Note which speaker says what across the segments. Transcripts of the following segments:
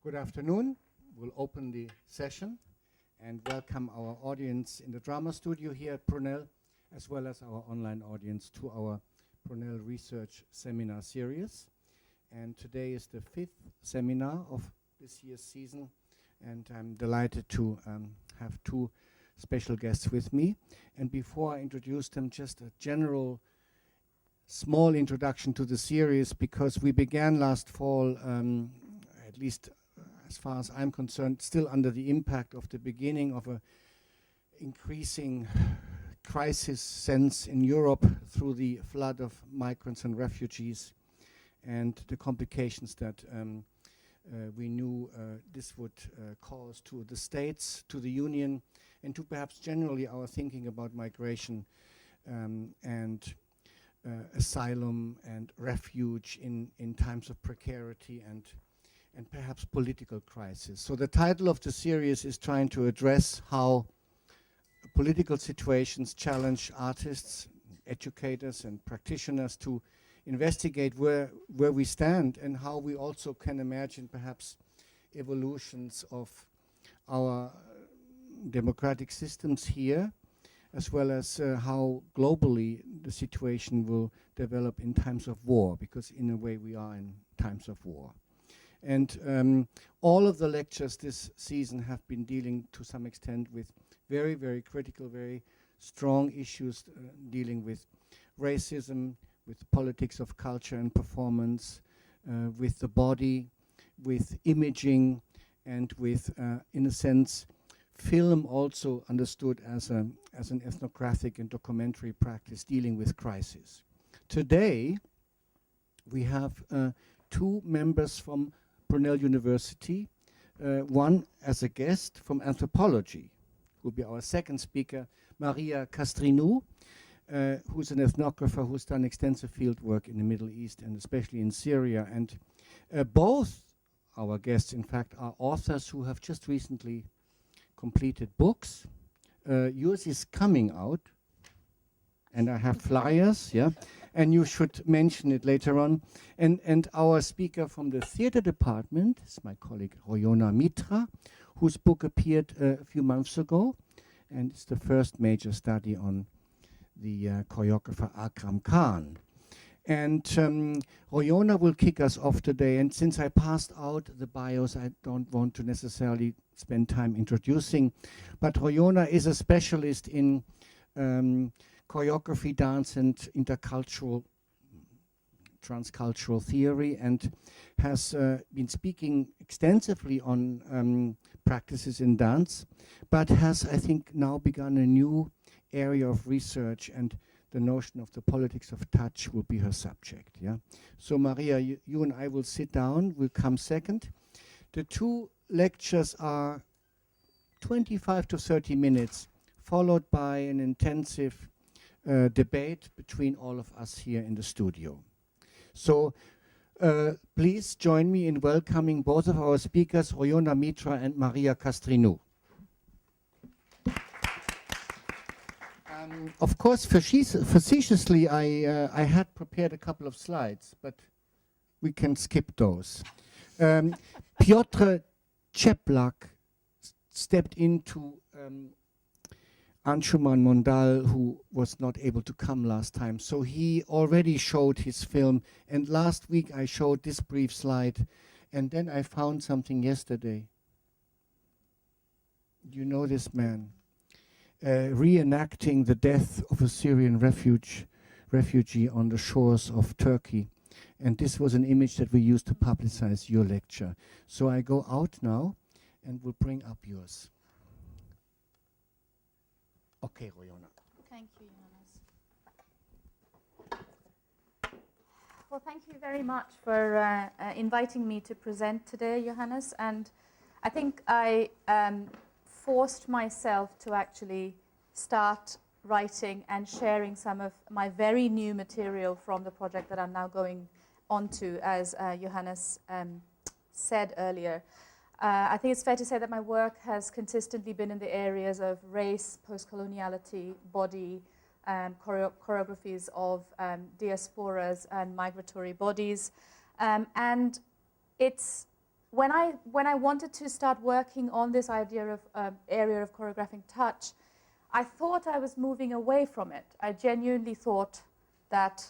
Speaker 1: Good afternoon. We'll open the session and welcome our audience in the drama studio here at Brunel, as well as our online audience to our Brunel Research Seminar series. And today is the 5th seminar of this year's season, and I'm delighted to have two special guests with me. And before I introduce them, just a general small introduction to the series, because we began last fall, at least as far as I'm concerned, still under the impact of the beginning of a increasing crisis sense in Europe through the flood of migrants and refugees and the complications that we knew this would cause to the states, to the Union, and to perhaps generally our thinking about migration and asylum and refuge in times of precarity and perhaps political crisis. So the title of the series is trying to address how political situations challenge artists, educators and practitioners to investigate where we stand and how we also can imagine perhaps evolutions of our democratic systems here, as well as how globally the situation will develop in times of war, because in a way we are in times of war. And all of the lectures this season have been dealing to some extent with very, very critical, very strong issues dealing with racism, with politics of culture and performance, with the body, with imaging, and with, in a sense, film also understood as an ethnographic and documentary practice dealing with crisis. Today, we have two members from Brunel University, one as a guest from Anthropology, who will be our second speaker, Maria Kastrinou, who's an ethnographer who's done extensive field work in the Middle East and especially in Syria. And both our guests, in fact, are authors who have just recently completed books. Yours is coming out, and I have flyers, yeah, and you should mention it later on. And our speaker from the theater department is my colleague Royona Mitra, whose book appeared a few months ago, and it's the first major study on the choreographer Akram Khan. And Royona will kick us off today, and since I passed out the bios, I don't want to necessarily spend time introducing, but Royona is a specialist in choreography, dance, and intercultural, transcultural theory, and has been speaking extensively on practices in dance, but has, I think, now begun a new area of research, and the notion of the politics of touch will be her subject. Yeah. So Maria, you and I will sit down. We'll come second. The two lectures are 25 to 30 minutes, followed by an intensive debate between all of us here in the studio. So please join me in welcoming both of our speakers, Royona Mitra and Maria Kastrinou. Of course, facetiously, I had prepared a couple of slides, but we can skip those. Piotr Cieplak stepped into Anshuman Mondal, who was not able to come last time. So he already showed his film, and last week I showed this brief slide, and then I found something yesterday. You know this man? Reenacting the death of a Syrian refugee on the shores of Turkey. And this was an image that we used to publicize your lecture. So I go out now and will bring up yours. Okay, Royona.
Speaker 2: Thank you, Johannes. Well, thank you very much for inviting me to present today, Johannes. And I think I forced myself to actually start writing and sharing some of my very new material from the project that I'm now going on to, as Johannes said earlier. I think it's fair to say that my work has consistently been in the areas of race, post-coloniality, body, choreographies of diasporas and migratory bodies. And it's when I wanted to start working on this idea of area of choreographing touch, I thought I was moving away from it. I genuinely thought that,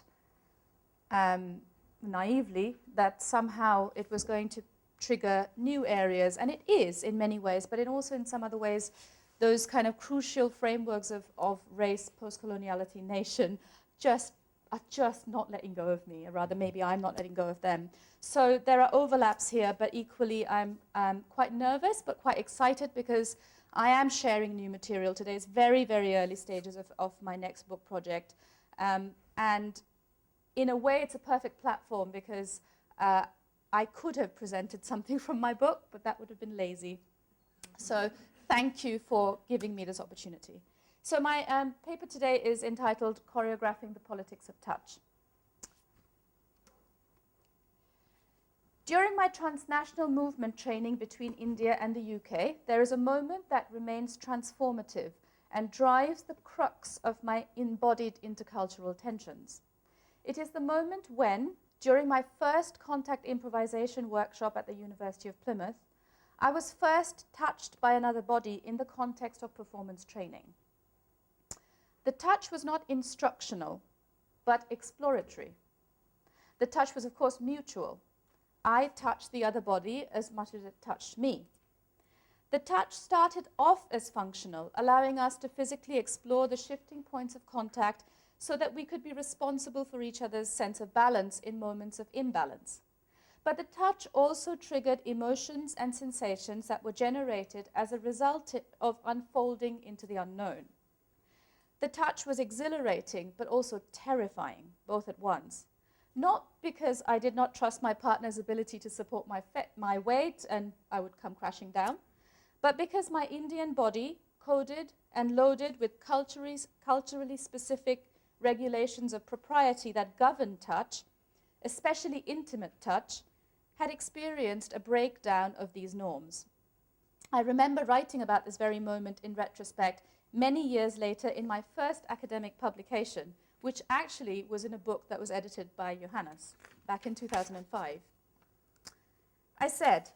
Speaker 2: naively, that somehow it was going to trigger new areas, and it is in many ways, but it also in some other ways, those kind of crucial frameworks of race, post-coloniality, nation, are just not letting go of me, or rather maybe I'm not letting go of them. So there are overlaps here, but equally I'm quite nervous, but quite excited because I am sharing new material today. It's very, very early stages of my next book project. And in a way, it's a perfect platform because I could have presented something from my book, but that would have been lazy. So thank you for giving me this opportunity. So my paper today is entitled Choreographing the Politics of Touch. During my transnational movement training between India and the UK, there is a moment that remains transformative and drives the crux of my embodied intercultural tensions. It is the moment when, during my first contact improvisation workshop at the University of Plymouth, I was first touched by another body in the context of performance training. The touch was not instructional, but exploratory. The touch was, of course, mutual. I touched the other body as much as it touched me. The touch started off as functional, allowing us to physically explore the shifting points of contact so that we could be responsible for each other's sense of balance in moments of imbalance. But the touch also triggered emotions and sensations that were generated as a result of unfolding into the unknown. The touch was exhilarating, but also terrifying, both at once. Not because I did not trust my partner's ability to support my weight and I would come crashing down, but because my Indian body, coded and loaded with culturally specific regulations of propriety that govern touch, especially intimate touch, had experienced a breakdown of these norms. I remember writing about this very moment in retrospect many years later in my first academic publication, which actually was in a book that was edited by Johannes back in 2005. I said,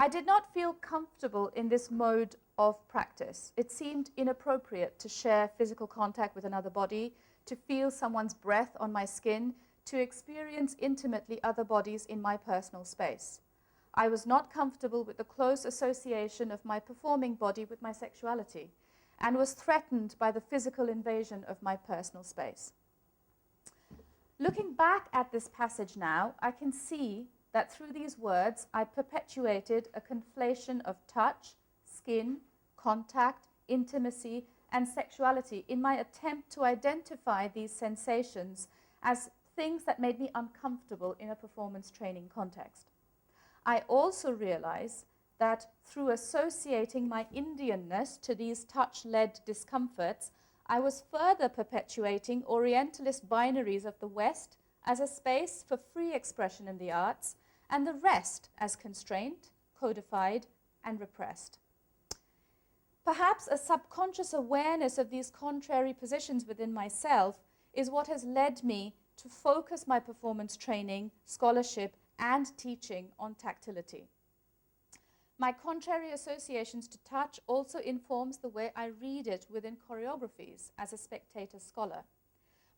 Speaker 2: I did not feel comfortable in this mode of practice. It seemed inappropriate to share physical contact with another body, to feel someone's breath on my skin, to experience intimately other bodies in my personal space. I was not comfortable with the close association of my performing body with my sexuality, and was threatened by the physical invasion of my personal space. Looking back at this passage now, I can see that through these words, I perpetuated a conflation of touch, skin, contact, intimacy, and sexuality in my attempt to identify these sensations as things that made me uncomfortable in a performance training context. I also realize that through associating my Indianness to these touch-led discomforts, I was further perpetuating Orientalist binaries of the West as a space for free expression in the arts, and the rest as constrained, codified, and repressed. Perhaps a subconscious awareness of these contrary positions within myself is what has led me to focus my performance training, scholarship, and teaching on tactility. My contrary associations to touch also informs the way I read it within choreographies as a spectator scholar.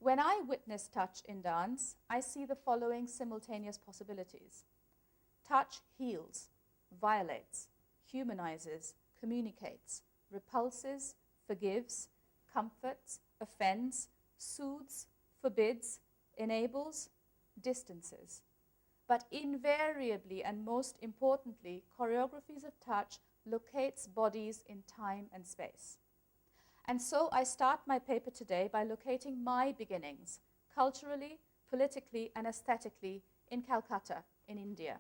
Speaker 2: When I witness touch in dance, I see the following simultaneous possibilities. Touch heals, violates, humanizes, communicates, repulses, forgives, comforts, offends, soothes, forbids, enables, distances. But invariably and most importantly, choreographies of touch locates bodies in time and space. And so I start my paper today by locating my beginnings, culturally, politically, and aesthetically in Calcutta, in India,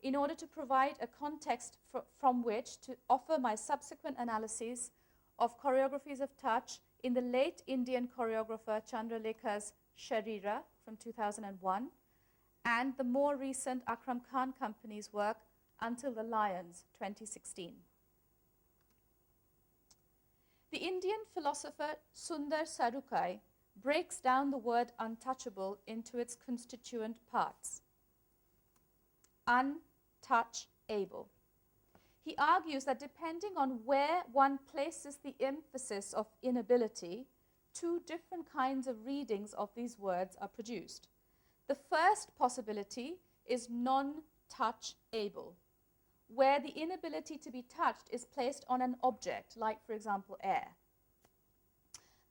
Speaker 2: in order to provide a context from which to offer my subsequent analyses of choreographies of touch in the late Indian choreographer Chandralekha's Sharira from 2001, and the more recent Akram Khan Company's work, Until the Lions, 2016. The Indian philosopher Sundar Sarukkai breaks down the word untouchable into its constituent parts. Un, touch, able. He argues that depending on where one places the emphasis of inability, two different kinds of readings of these words are produced. The first possibility is non-touch able, where the inability to be touched is placed on an object, like, for example, air.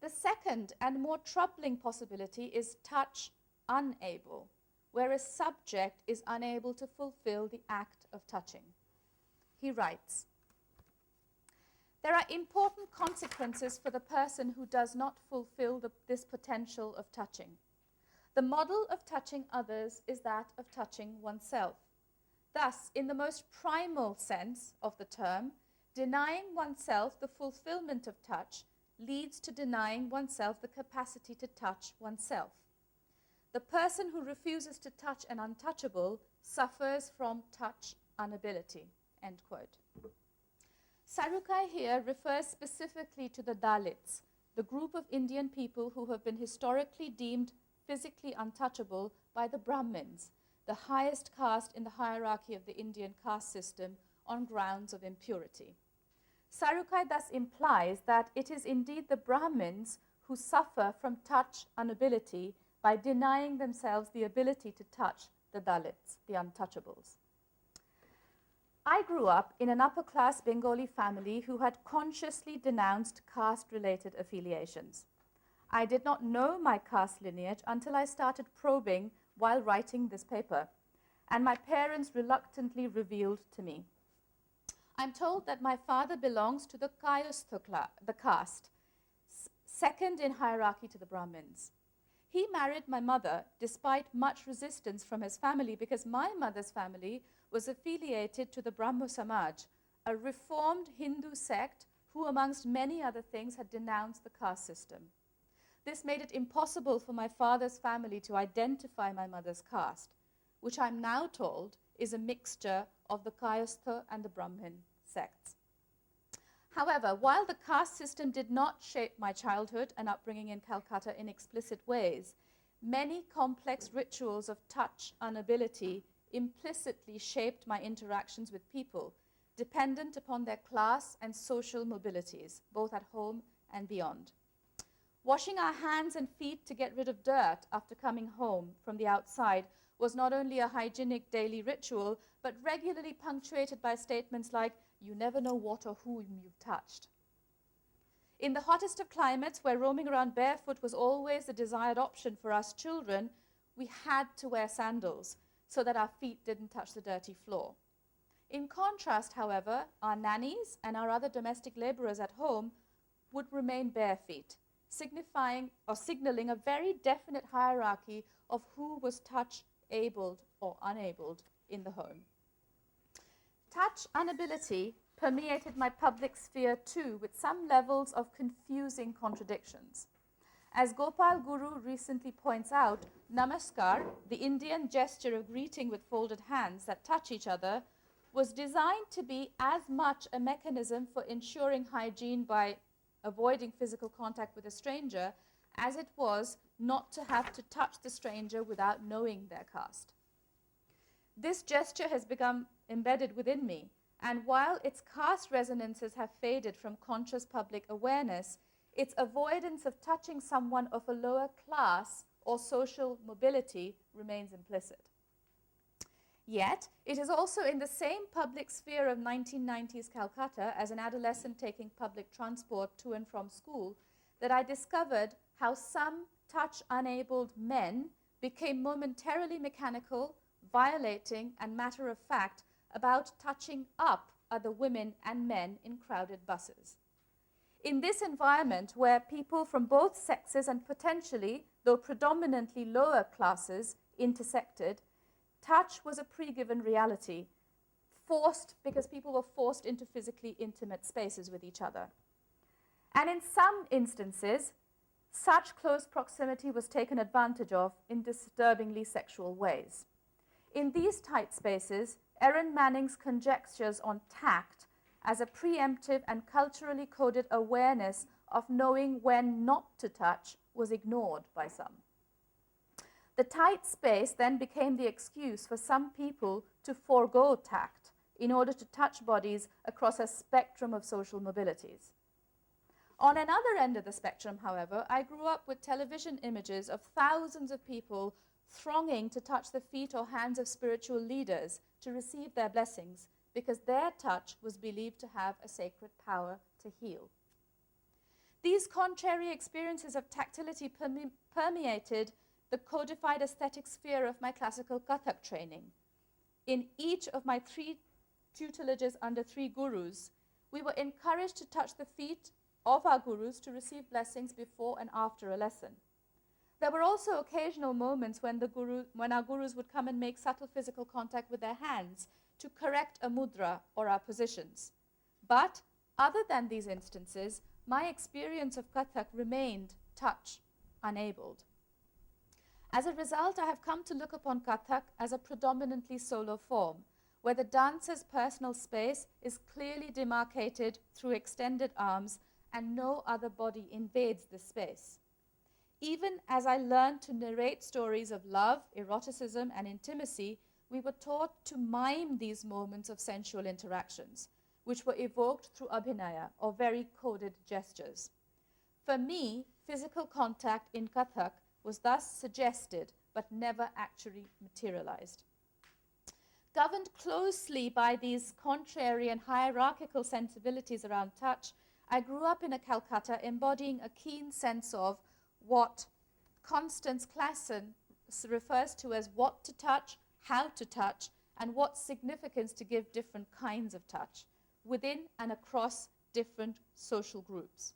Speaker 2: The second and more troubling possibility is touch unable, where a subject is unable to fulfill the act of touching. He writes, "There are important consequences for the person who does not fulfill this potential of touching. The model of touching others is that of touching oneself. Thus, in the most primal sense of the term, denying oneself the fulfillment of touch leads to denying oneself the capacity to touch oneself. The person who refuses to touch an untouchable suffers from touch inability." End quote. Sarukai here refers specifically to the Dalits, the group of Indian people who have been historically deemed physically untouchable by the Brahmins, the highest caste in the hierarchy of the Indian caste system, on grounds of impurity. Sarukai thus implies that it is indeed the Brahmins who suffer from touch inability by denying themselves the ability to touch the Dalits, the untouchables. I grew up in an upper-class Bengali family who had consciously denounced caste-related affiliations. I did not know my caste lineage until I started probing while writing this paper, and my parents reluctantly revealed to me. I'm told that my father belongs to the Kayastha, the caste, second in hierarchy to the Brahmins. He married my mother despite much resistance from his family, because my mother's family was affiliated to the Brahmo Samaj, a reformed Hindu sect who, amongst many other things, had denounced the caste system. This made it impossible for my father's family to identify my mother's caste, which I'm now told is a mixture of the Kayastha and the Brahmin sects. However, while the caste system did not shape my childhood and upbringing in Calcutta in explicit ways, many complex rituals of touch inability implicitly shaped my interactions with people, dependent upon their class and social mobilities, both at home and beyond. Washing our hands and feet to get rid of dirt after coming home from the outside was not only a hygienic daily ritual, but regularly punctuated by statements like, "You never know what or whom you've touched." In the hottest of climates, where roaming around barefoot was always the desired option for us children, we had to wear sandals so that our feet didn't touch the dirty floor. In contrast, however, our nannies and our other domestic laborers at home would remain bare feet, signifying or signaling a very definite hierarchy of who was touch-abled or unabled in the home. Touch inability permeated my public sphere too, with some levels of confusing contradictions. As Gopal Guru recently points out, Namaskar, the Indian gesture of greeting with folded hands that touch each other, was designed to be as much a mechanism for ensuring hygiene by avoiding physical contact with a stranger as it was not to have to touch the stranger without knowing their caste. This gesture has become embedded within me, and while its caste resonances have faded from conscious public awareness, its avoidance of touching someone of a lower class or social mobility remains implicit. Yet, it is also in the same public sphere of 1990s Calcutta, as an adolescent taking public transport to and from school, that I discovered how some touch-enabled men became momentarily mechanical, violating, and matter-of-fact about touching up other women and men in crowded buses. In this environment, where people from both sexes and potentially, though predominantly lower classes, intersected, touch was a pre-given reality, forced because people were forced into physically intimate spaces with each other. And in some instances, such close proximity was taken advantage of in disturbingly sexual ways. In these tight spaces, Erin Manning's conjectures on tact as a preemptive and culturally coded awareness of knowing when not to touch was ignored by some. The tight space then became the excuse for some people to forego tact, in order to touch bodies across a spectrum of social mobilities. On another end of the spectrum, however, I grew up with television images of thousands of people thronging to touch the feet or hands of spiritual leaders to receive their blessings, because their touch was believed to have a sacred power to heal. These contrary experiences of tactility permeated the codified aesthetic sphere of my classical Kathak training. In each of my 3 tutelages under 3 gurus, we were encouraged to touch the feet of our gurus to receive blessings before and after a lesson. There were also occasional moments when our gurus would come and make subtle physical contact with their hands to correct a mudra or our positions. But other than these instances, my experience of Kathak remained touch enabled. As a result, I have come to look upon Kathak as a predominantly solo form, where the dancer's personal space is clearly demarcated through extended arms and no other body invades this space. Even as I learned to narrate stories of love, eroticism, and intimacy, we were taught to mime these moments of sensual interactions, which were evoked through abhinaya, or very coded gestures. For me, physical contact in Kathak was thus suggested, but never actually materialized. Governed closely by these contrary and hierarchical sensibilities around touch, I grew up in a Calcutta embodying a keen sense of what Constance Classen refers to as what to touch, how to touch, and what significance to give different kinds of touch within and across different social groups.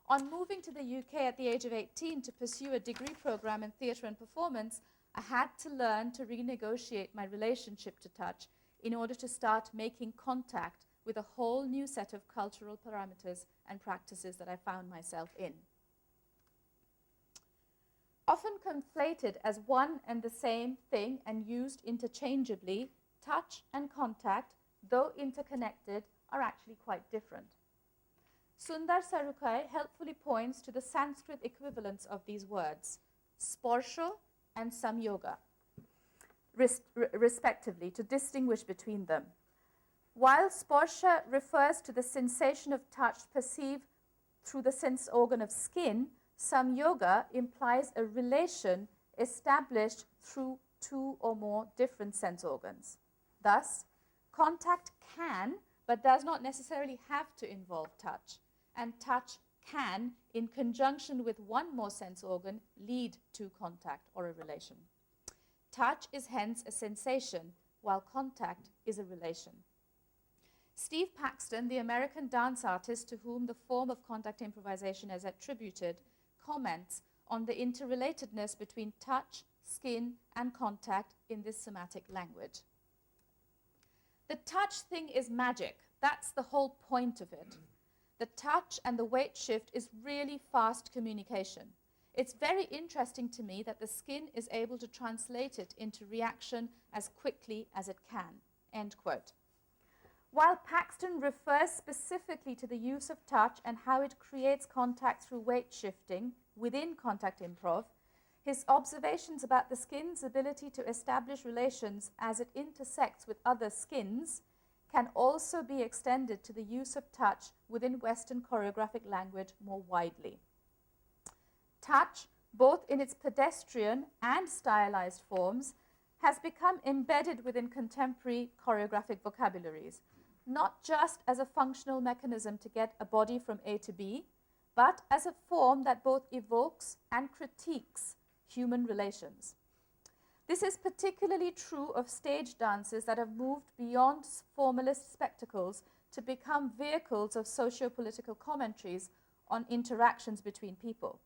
Speaker 2: On moving to the UK at the age of 18 to pursue a degree program in theatre and performance, I had to learn to renegotiate my relationship to touch in order to start making contact with a whole new set of cultural parameters and practices that I found myself in. Often conflated as one and the same thing and used interchangeably, touch and contact, though interconnected, are actually quite different. Sundar Sarukai helpfully points to the Sanskrit equivalents of these words, sporsha and samyoga, respectively, to distinguish between them. While sporsha refers to the sensation of touch perceived through the sense organ of skin, samyoga implies a relation established through 2 or more different sense organs. Thus, contact can, but does not necessarily have to involve touch, and touch can, in conjunction with one more sense organ, lead to contact or a relation. Touch is hence a sensation, while contact is a relation. Steve Paxton, the American dance artist to whom the form of contact improvisation is attributed, comments on the interrelatedness between touch, skin, and contact in this somatic language. The touch thing is magic. That's the whole point of it. The touch and the weight shift is really fast communication. It's very interesting to me that the skin is able to translate it into reaction as quickly as it can, end quote. While Paxton refers specifically to the use of touch and how it creates contact through weight shifting within contact improv, his observations about the skin's ability to establish relations as it intersects with other skins can also be extended to the use of touch within Western choreographic language more widely. Touch, both in its pedestrian and stylized forms, has become embedded within contemporary choreographic vocabularies, not just as a functional mechanism to get a body from A to B, but as a form that both evokes and critiques human relations. This is particularly true of stage dances that have moved beyond formalist spectacles to become vehicles of socio-political commentaries on interactions between people.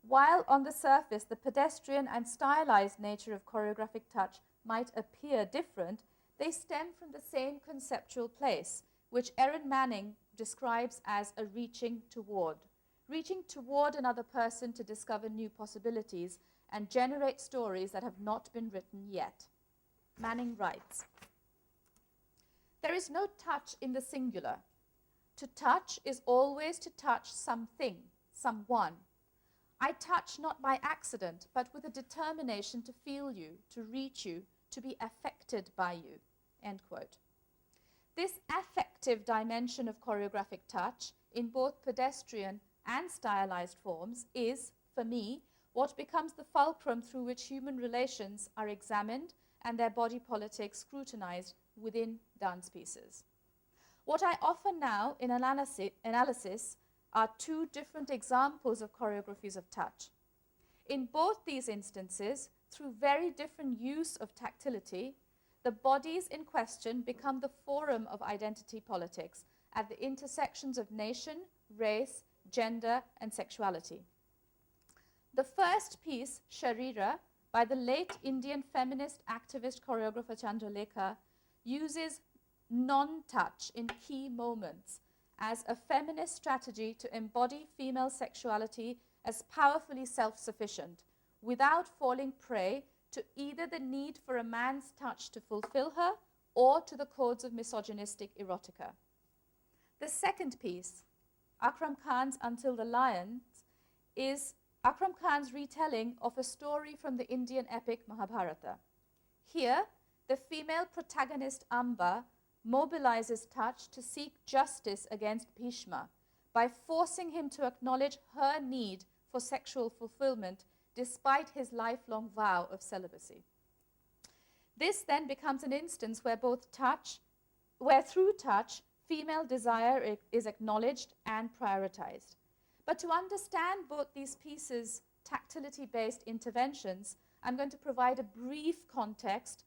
Speaker 2: While on the surface the pedestrian and stylized nature of choreographic touch might appear different, they stem from the same conceptual place, which Erin Manning describes as a reaching toward another person to discover new possibilities and generate stories that have not been written yet. Manning writes, "There is no touch in the singular. To touch is always to touch something, someone. I touch not by accident, but with a determination to feel you, to reach you, to be affected by you," end quote. This affective dimension of choreographic touch in both pedestrian and stylized forms is, for me, what becomes the fulcrum through which human relations are examined and their body politics scrutinized within dance pieces. What I offer now in analysis are two different examples of choreographies of touch. In both these instances, through very different use of tactility, the bodies in question become the forum of identity politics at the intersections of nation, race, gender, and sexuality. The first piece, Sharira, by the late Indian feminist activist choreographer Chandralekha, uses non-touch in key moments as a feminist strategy to embody female sexuality as powerfully self-sufficient, without falling prey to either the need for a man's touch to fulfill her or to the codes of misogynistic erotica. The second piece, Akram Khan's Until the Lions, is Akram Khan's retelling of a story from the Indian epic Mahabharata. Here, the female protagonist Amba mobilizes touch to seek justice against Bhishma by forcing him to acknowledge her need for sexual fulfillment despite his lifelong vow of celibacy. This then becomes an instance where through touch, female desire is acknowledged and prioritized. But to understand both these pieces' tactility-based interventions, I'm going to provide a brief context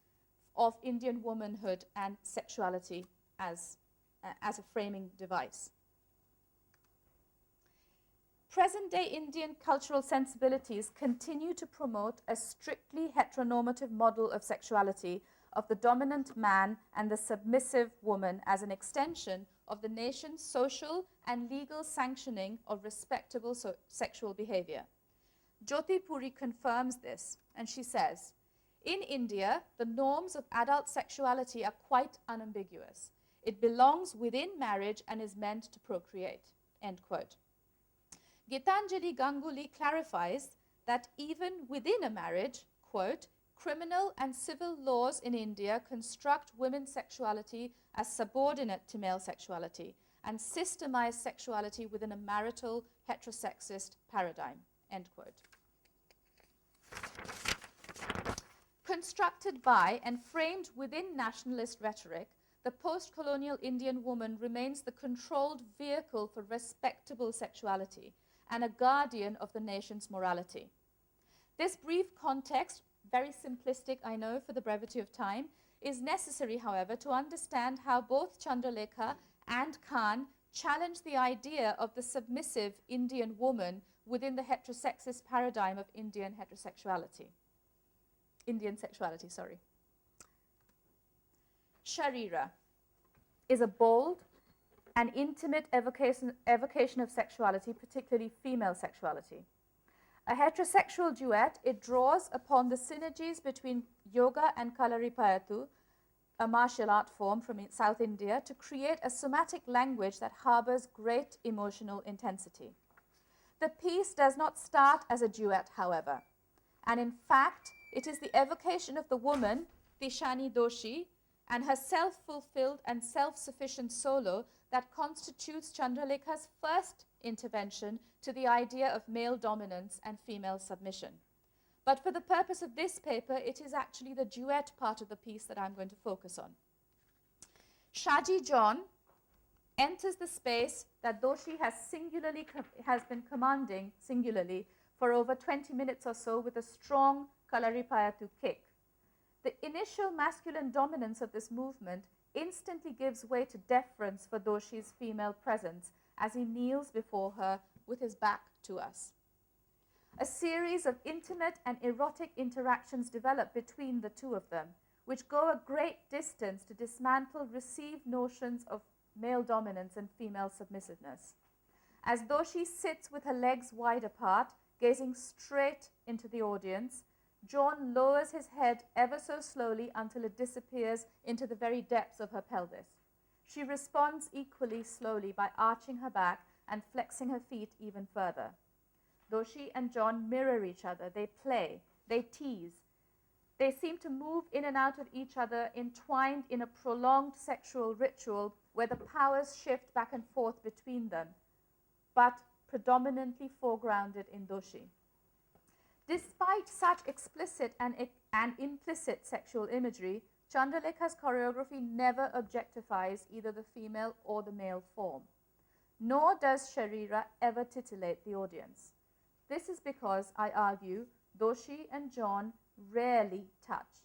Speaker 2: of Indian womanhood and sexuality as a framing device. Present-day Indian cultural sensibilities continue to promote a strictly heteronormative model of sexuality of the dominant man and the submissive woman as an extension of the nation's social and legal sanctioning of respectable sexual behavior. Jyoti Puri confirms this, and she says, in India, the norms of adult sexuality are quite unambiguous. It belongs within marriage and is meant to procreate, end quote. Gitanjali Ganguly clarifies that even within a marriage, quote, criminal and civil laws in India construct women's sexuality as subordinate to male sexuality and systemize sexuality within a marital heterosexist paradigm, end quote. Constructed by and framed within nationalist rhetoric, the post-colonial Indian woman remains the controlled vehicle for respectable sexuality and a guardian of the nation's morality. This brief context, very simplistic, I know, for the brevity of time, is necessary, however, to understand how both Chandralekha and Khan challenge the idea of the submissive Indian woman within the heterosexist paradigm of Indian sexuality. Sharira is a bold and intimate evocation of sexuality, particularly female sexuality. A heterosexual duet, it draws upon the synergies between yoga and Kalaripayattu, a martial art form from South India, to create a somatic language that harbors great emotional intensity. The piece does not start as a duet, however, and in fact, it is the evocation of the woman, Tishani Doshi, and her self-fulfilled and self-sufficient solo that constitutes Chandralekha's first intervention to the idea of male dominance and female submission. But for the purpose of this paper, it is actually the duet part of the piece that I'm going to focus on. Shaji John enters the space that Doshi has been commanding singularly for over 20 minutes or so with a strong Kalaripayattu kick. The initial masculine dominance of this movement instantly gives way to deference for Doshi's female presence as he kneels before her with his back to us. A series of intimate and erotic interactions develop between the two of them, which go a great distance to dismantle received notions of male dominance and female submissiveness. As Doshi sits with her legs wide apart, gazing straight into the audience, John lowers his head ever so slowly until it disappears into the very depths of her pelvis. She responds equally slowly by arching her back and flexing her feet even further. Doshi and John mirror each other. They play, they tease. They seem to move in and out of each other, entwined in a prolonged sexual ritual where the powers shift back and forth between them, but predominantly foregrounded in doshi. Despite such explicit and implicit sexual imagery, Chandralekha's choreography never objectifies either the female or the male form, nor does Sharira ever titillate the audience. This is because, I argue, Doshi and John rarely touch.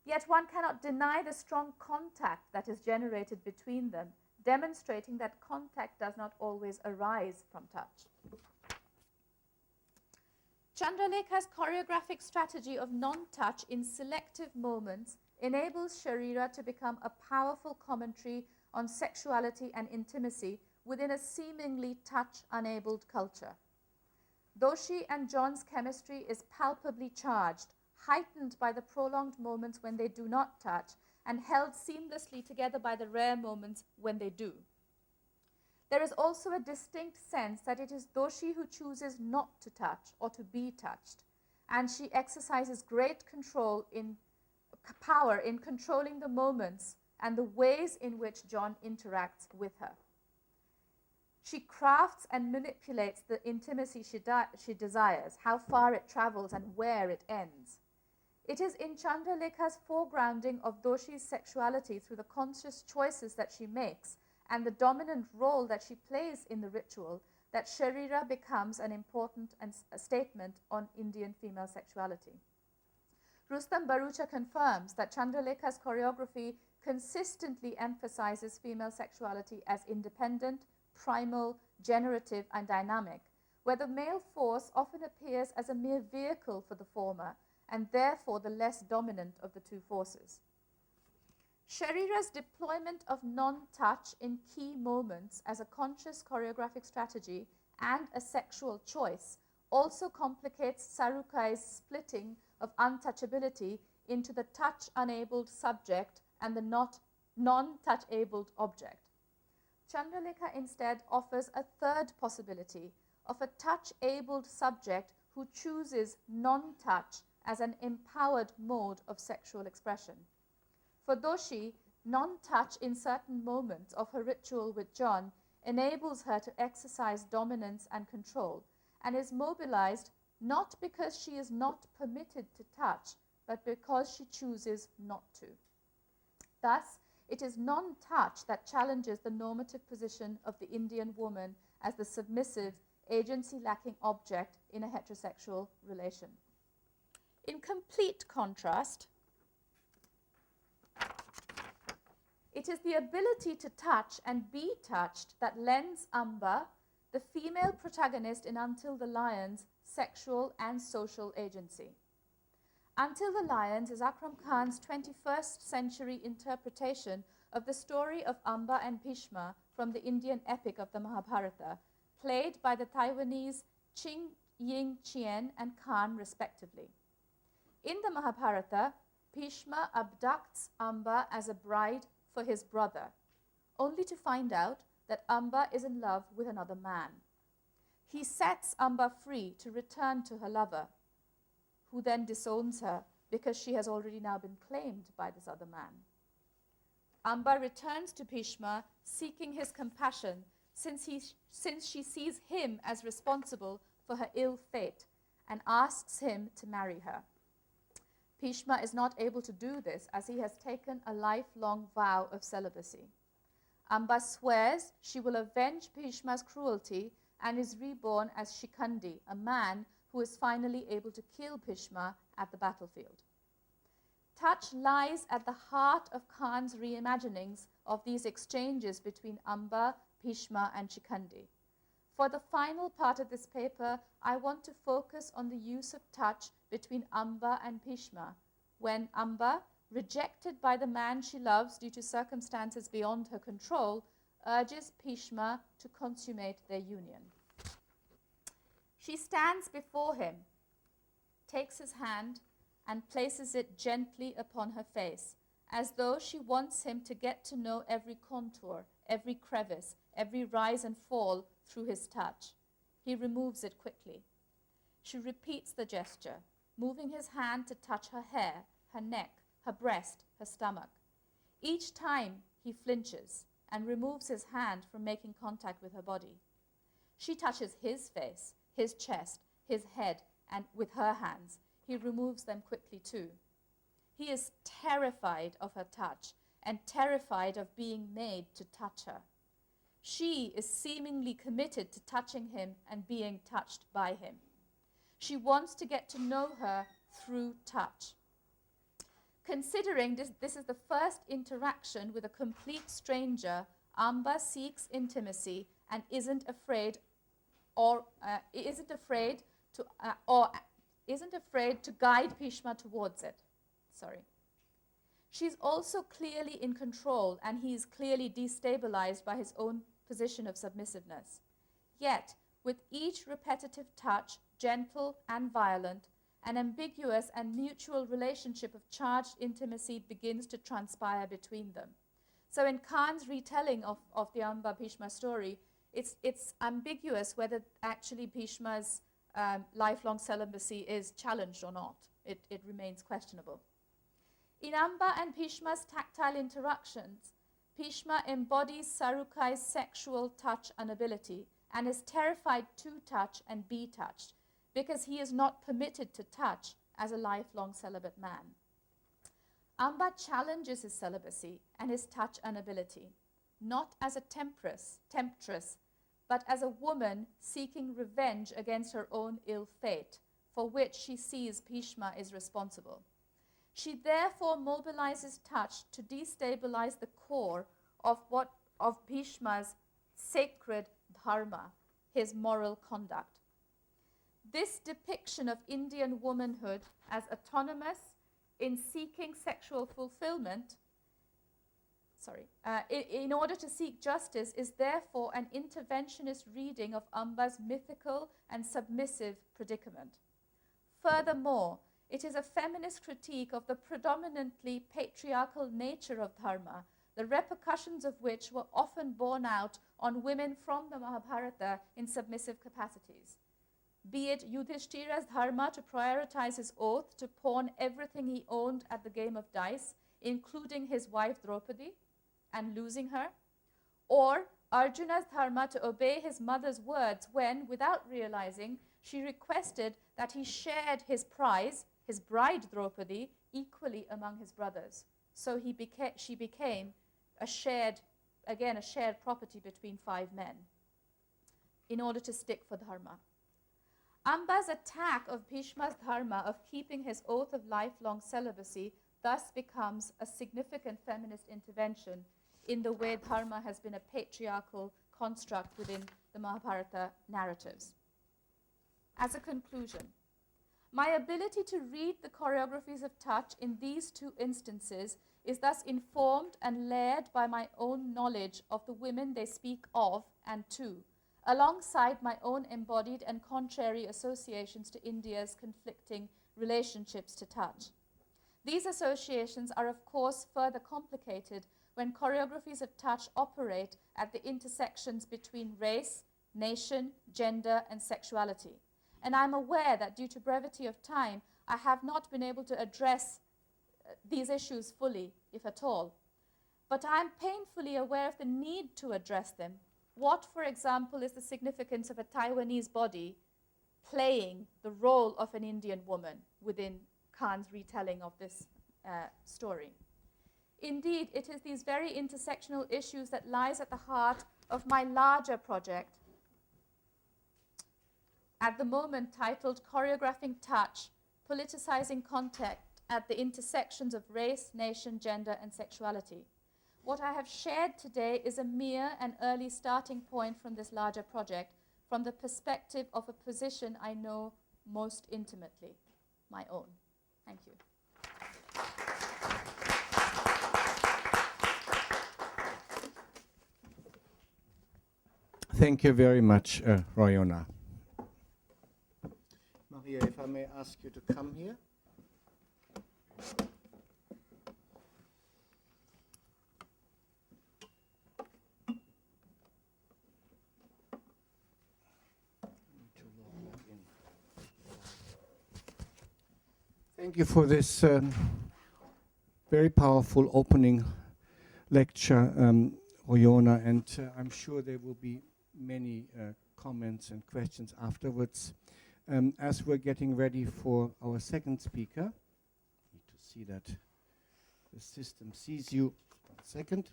Speaker 2: Yet one cannot deny the strong contact that is generated between them, demonstrating that contact does not always arise from touch. Chandralekha's choreographic strategy of non-touch in selective moments enables Sharira to become a powerful commentary on sexuality and intimacy within a seemingly touch-enabled culture. Doshi and John's chemistry is palpably charged, heightened by the prolonged moments when they do not touch, and held seamlessly together by the rare moments when they do. There is also a distinct sense that it is Doshi who chooses not to touch or to be touched, and she exercises great power in controlling the moments and the ways in which John interacts with her. She crafts and manipulates the intimacy she desires, how far it travels and where it ends. It is in Chandralekha's foregrounding of Doshi's sexuality through the conscious choices that she makes and the dominant role that she plays in the ritual that Sharira becomes an important statement on Indian female sexuality. Rustam Bharucha confirms that Chandralekha's choreography consistently emphasizes female sexuality as independent, primal, generative, and dynamic, where the male force often appears as a mere vehicle for the former, and therefore the less dominant of the two forces. Sharira's deployment of non-touch in key moments as a conscious choreographic strategy and a sexual choice also complicates Sarukai's splitting of untouchability into the touch-enabled subject and the non-touch-abled object. Chandralekha instead offers a third possibility of a touch-abled subject who chooses non-touch as an empowered mode of sexual expression. For Doshi, non-touch in certain moments of her ritual with John enables her to exercise dominance and control, and is mobilized not because she is not permitted to touch, but because she chooses not to. Thus, it is non-touch that challenges the normative position of the Indian woman as the submissive, agency-lacking object in a heterosexual relation. In complete contrast, it is the ability to touch and be touched that lends Amba, the female protagonist in Until the Lions, sexual and social agency. Until the Lions is Akram Khan's 21st century interpretation of the story of Amba and Bhishma from the Indian epic of the Mahabharata, played by the Taiwanese Ching Ying Chien and Khan respectively. In the Mahabharata, Bhishma abducts Amba as a bride for his brother, only to find out that Amba is in love with another man. He sets Amba free to return to her lover, who then disowns her because she has already now been claimed by this other man. Amba returns to Bhishma, seeking his compassion, since she sees him as responsible for her ill fate, and asks him to marry her. Bhishma is not able to do this, as he has taken a lifelong vow of celibacy. Amba swears she will avenge Bhishma's cruelty and is reborn as Shikandi, a man who is finally able to kill Bhishma at the battlefield. Touch lies at the heart of Khan's reimaginings of these exchanges between Amba, Bhishma, and Shikandi. For the final part of this paper, I want to focus on the use of touch between Amba and Bhishma, when Amba, rejected by the man she loves due to circumstances beyond her control, urges Bhishma to consummate their union. She stands before him, takes his hand, and places it gently upon her face, as though she wants him to get to know every contour, every crevice, every rise and fall through his touch. He removes it quickly. She repeats the gesture. moving his hand to touch her hair, her neck, her breast, her stomach. Each time he flinches and removes his hand from making contact with her body. She touches his face, his chest, his head, and with her hands. He removes them quickly too. He is terrified of her touch and terrified of being made to touch her. She is seemingly committed to touching him and being touched by him. She wants to get to know her through touch. Considering this is the first interaction with a complete stranger, Amba seeks intimacy and isn't afraid to guide Bhishma towards it. She's also clearly in control, and he is clearly destabilized by his own position of submissiveness. Yet, with each repetitive touch, gentle and violent, an ambiguous and mutual relationship of charged intimacy begins to transpire between them. So in Khan's retelling of the Amba Bhishma story, it's ambiguous whether actually Bhishma's lifelong celibacy is challenged or not. It remains questionable. In Amba and Bhishma's tactile interactions, Bhishma embodies Sarukai's sexual touch inability and is terrified to touch and be touched because he is not permitted to touch as a lifelong celibate man. Amba challenges his celibacy and his touch inability, not as a temptress, but as a woman seeking revenge against her own ill fate, for which she sees Bhishma is responsible. She therefore mobilizes touch to destabilize the core of Bhishma's sacred dharma, his moral conduct. This depiction of Indian womanhood as autonomous in seeking sexual fulfillment, in order to seek justice, is therefore an interventionist reading of Amba's mythical and submissive predicament. Furthermore, it is a feminist critique of the predominantly patriarchal nature of dharma, the repercussions of which were often borne out on women from the Mahabharata in submissive capacities. Be it Yudhishthira's dharma to prioritize his oath to pawn everything he owned at the game of dice, including his wife Draupadi, and losing her, or Arjuna's dharma to obey his mother's words when, without realizing, she requested that he shared his prize, his bride Draupadi, equally among his brothers. So she became a shared property between 5 men in order to stick for dharma. Amba's attack of Bhishma's dharma of keeping his oath of lifelong celibacy thus becomes a significant feminist intervention in the way dharma has been a patriarchal construct within the Mahabharata narratives. As a conclusion, my ability to read the choreographies of touch in these 2 instances is thus informed and layered by my own knowledge of the women they speak of and to, alongside my own embodied and contrary associations to India's conflicting relationships to touch. These associations are, of course, further complicated when choreographies of touch operate at the intersections between race, nation, gender, and sexuality. And I'm aware that due to brevity of time, I have not been able to address these issues fully, if at all. But I'm painfully aware of the need to address them. What, for example, is the significance of a Taiwanese body playing the role of an Indian woman within Khan's retelling of this story? Indeed, it is these very intersectional issues that lies at the heart of my larger project, at the moment titled Choreographing Touch, Politicizing Contact at the Intersections of Race, Nation, Gender, and Sexuality. What I have shared today is a mere and early starting point from this larger project, from the perspective of a position I know most intimately, my own. Thank you.
Speaker 1: Thank you very much, Royona. Maria, if I may ask you to come here. Thank you for this very powerful opening lecture, Royona, and I'm sure there will be many comments and questions afterwards. As we're getting ready for our second speaker, need to see that the system sees you. 1 second.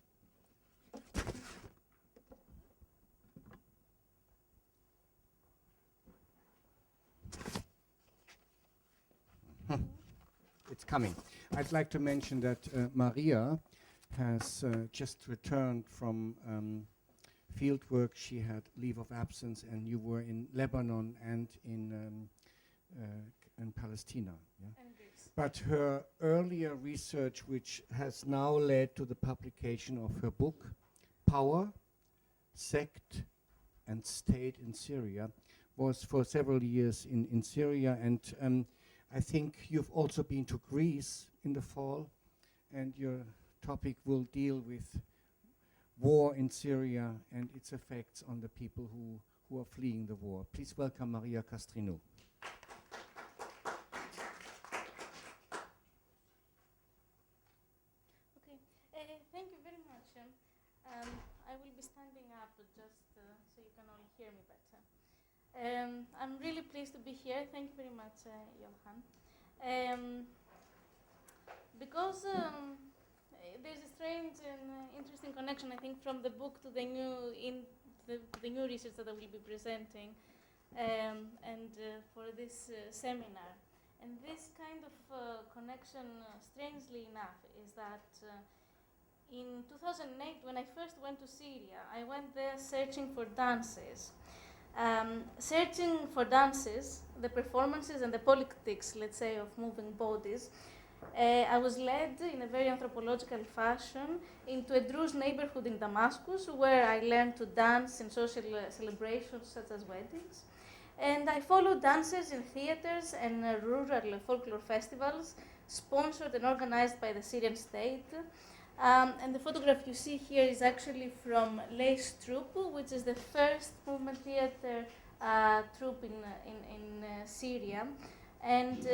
Speaker 1: It's coming. I'd like to mention that Maria has just returned from field work. She had leave of absence, and you were in Lebanon and in Palestine. Yeah?
Speaker 2: And Greece.
Speaker 1: But her earlier research, which has now led to the publication of her book, Power, Sect and State in Syria, was for several years in Syria. And I think you've also been to Greece in the fall, and your topic will deal with war in Syria and its effects on the people who are fleeing the war. Please welcome Maria Kastrinou.
Speaker 3: Okay, thank you very much. I will be standing up just so you can all hear me better. I'm really pleased to be here. Thank you very much, Johan. Because there's a strange and interesting connection, I think, from the book to the new research that I will be presenting, and for this seminar. And this kind of connection, strangely enough, is that in 2008, when I first went to Syria, I went there searching for dances. The performances and the politics, let's say, of moving bodies. I was led in a very anthropological fashion into a Druze neighborhood in Damascus, where I learned to dance in social celebrations such as weddings. And I followed dancers in theaters and rural folklore festivals, sponsored and organized by the Syrian state. And the photograph you see here is actually from Lace Troupe, which is the first movement theater troupe in Syria. And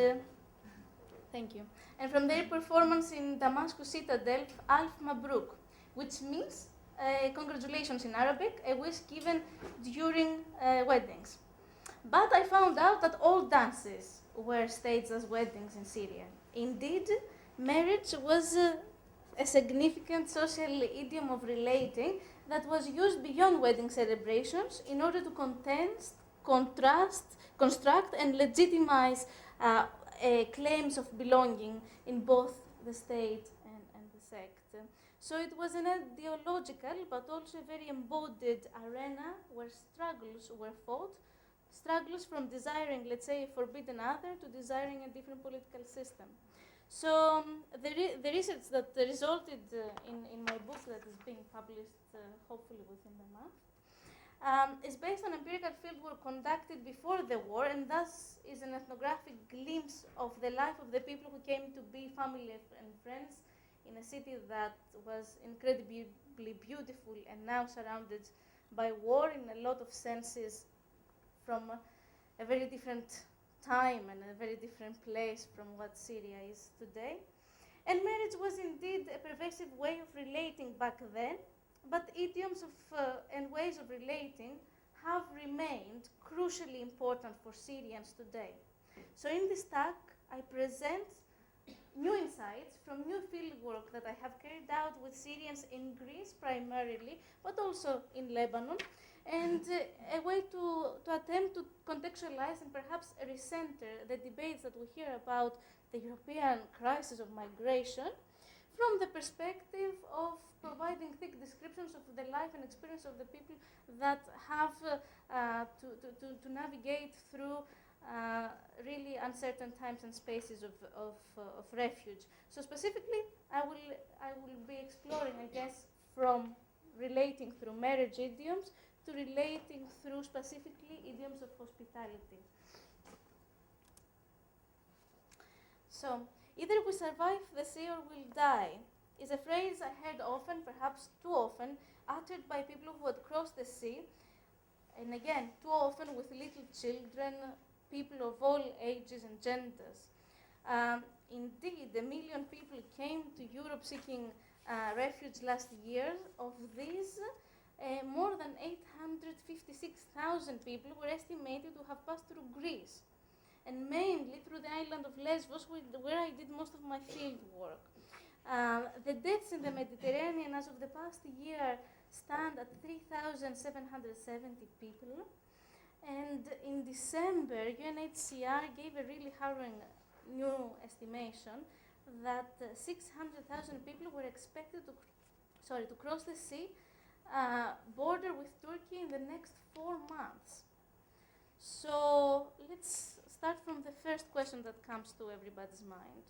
Speaker 3: thank you. And from their performance in Damascus Citadel, Alf Mabruk, which means congratulations in Arabic, a wish given during weddings. But I found out that all dances were staged as weddings in Syria. Indeed, marriage was a significant social idiom of relating that was used beyond wedding celebrations in order to construct and legitimize claims of belonging in both the state and the sect. So it was an ideological but also a very embodied arena where struggles were fought, struggles from desiring, let's say, a forbidden other to desiring a different political system. So the research that resulted in my book that is being published hopefully within the month is based on empirical fieldwork conducted before the war, and thus is an ethnographic glimpse of the life of the people who came to be family and friends in a city that was incredibly beautiful and now surrounded by war in a lot of senses, from a very different time and a very different place from what Syria is today. And marriage was indeed a pervasive way of relating back then, but idioms and ways of relating have remained crucially important for Syrians today. So in this talk, I present new insights from new fieldwork that I have carried out with Syrians in Greece primarily, but also in Lebanon, and a way to attempt to contextualize and perhaps recenter the debates that we hear about the European crisis of migration from the perspective of providing thick descriptions of the life and experience of the people that have to navigate through really uncertain times and spaces of refuge. So specifically, I will be exploring, I guess, from relating through marriage idioms to relating through specifically idioms of hospitality. So, either we survive the sea or we'll die is a phrase I heard often, perhaps too often, uttered by people who had crossed the sea, and again, too often with little children, people of all ages and genders. Indeed, 1 million people came to Europe seeking refuge last year. Of these, more than 856,000 people were estimated to have passed through Greece, and mainly through the island of Lesbos, where I did most of my field work. The deaths in the Mediterranean as of the past year stand at 3,770 people. And in December, UNHCR gave a really harrowing new estimation that 600,000 people were expected to cross the sea border with Turkey in the next 4 months. So let's start from the first question that comes to everybody's mind.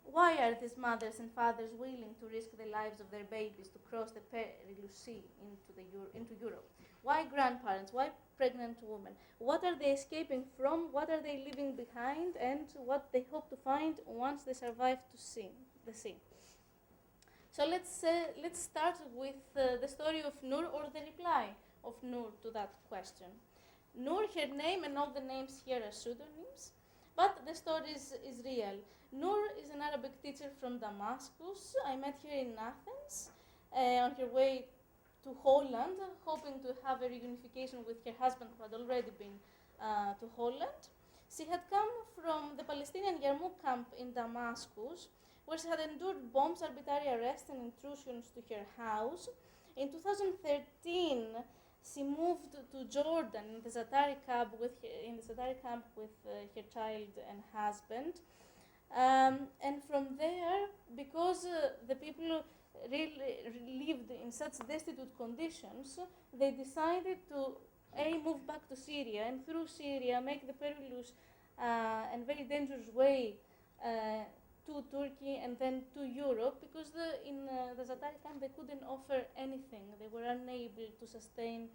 Speaker 3: Why are these mothers and fathers willing to risk the lives of their babies to cross the perilous sea into Europe? Why grandparents? Why pregnant women? What are they escaping from? What are they leaving behind? And what they hope to find once they survive the sea? So let's start with the story of Noor, or the reply of Noor to that question. Noor, her name and all the names here are pseudonyms, but the story is real. Noor is an Arabic teacher from Damascus. I met her in Athens on her way to Holland, hoping to have a reunification with her husband, who had already been to Holland. She had come from the Palestinian Yarmouk camp in Damascus, where she had endured bombs, arbitrary arrests, and intrusions to her house. In 2013, she moved to Jordan in the Zatari camp with her child and husband. And from there, because the people really lived in such destitute conditions, they decided to move back to Syria, and through Syria make the perilous and very dangerous way to Turkey and then to Europe, because in the Zatari camp they couldn't offer anything. They were unable to sustain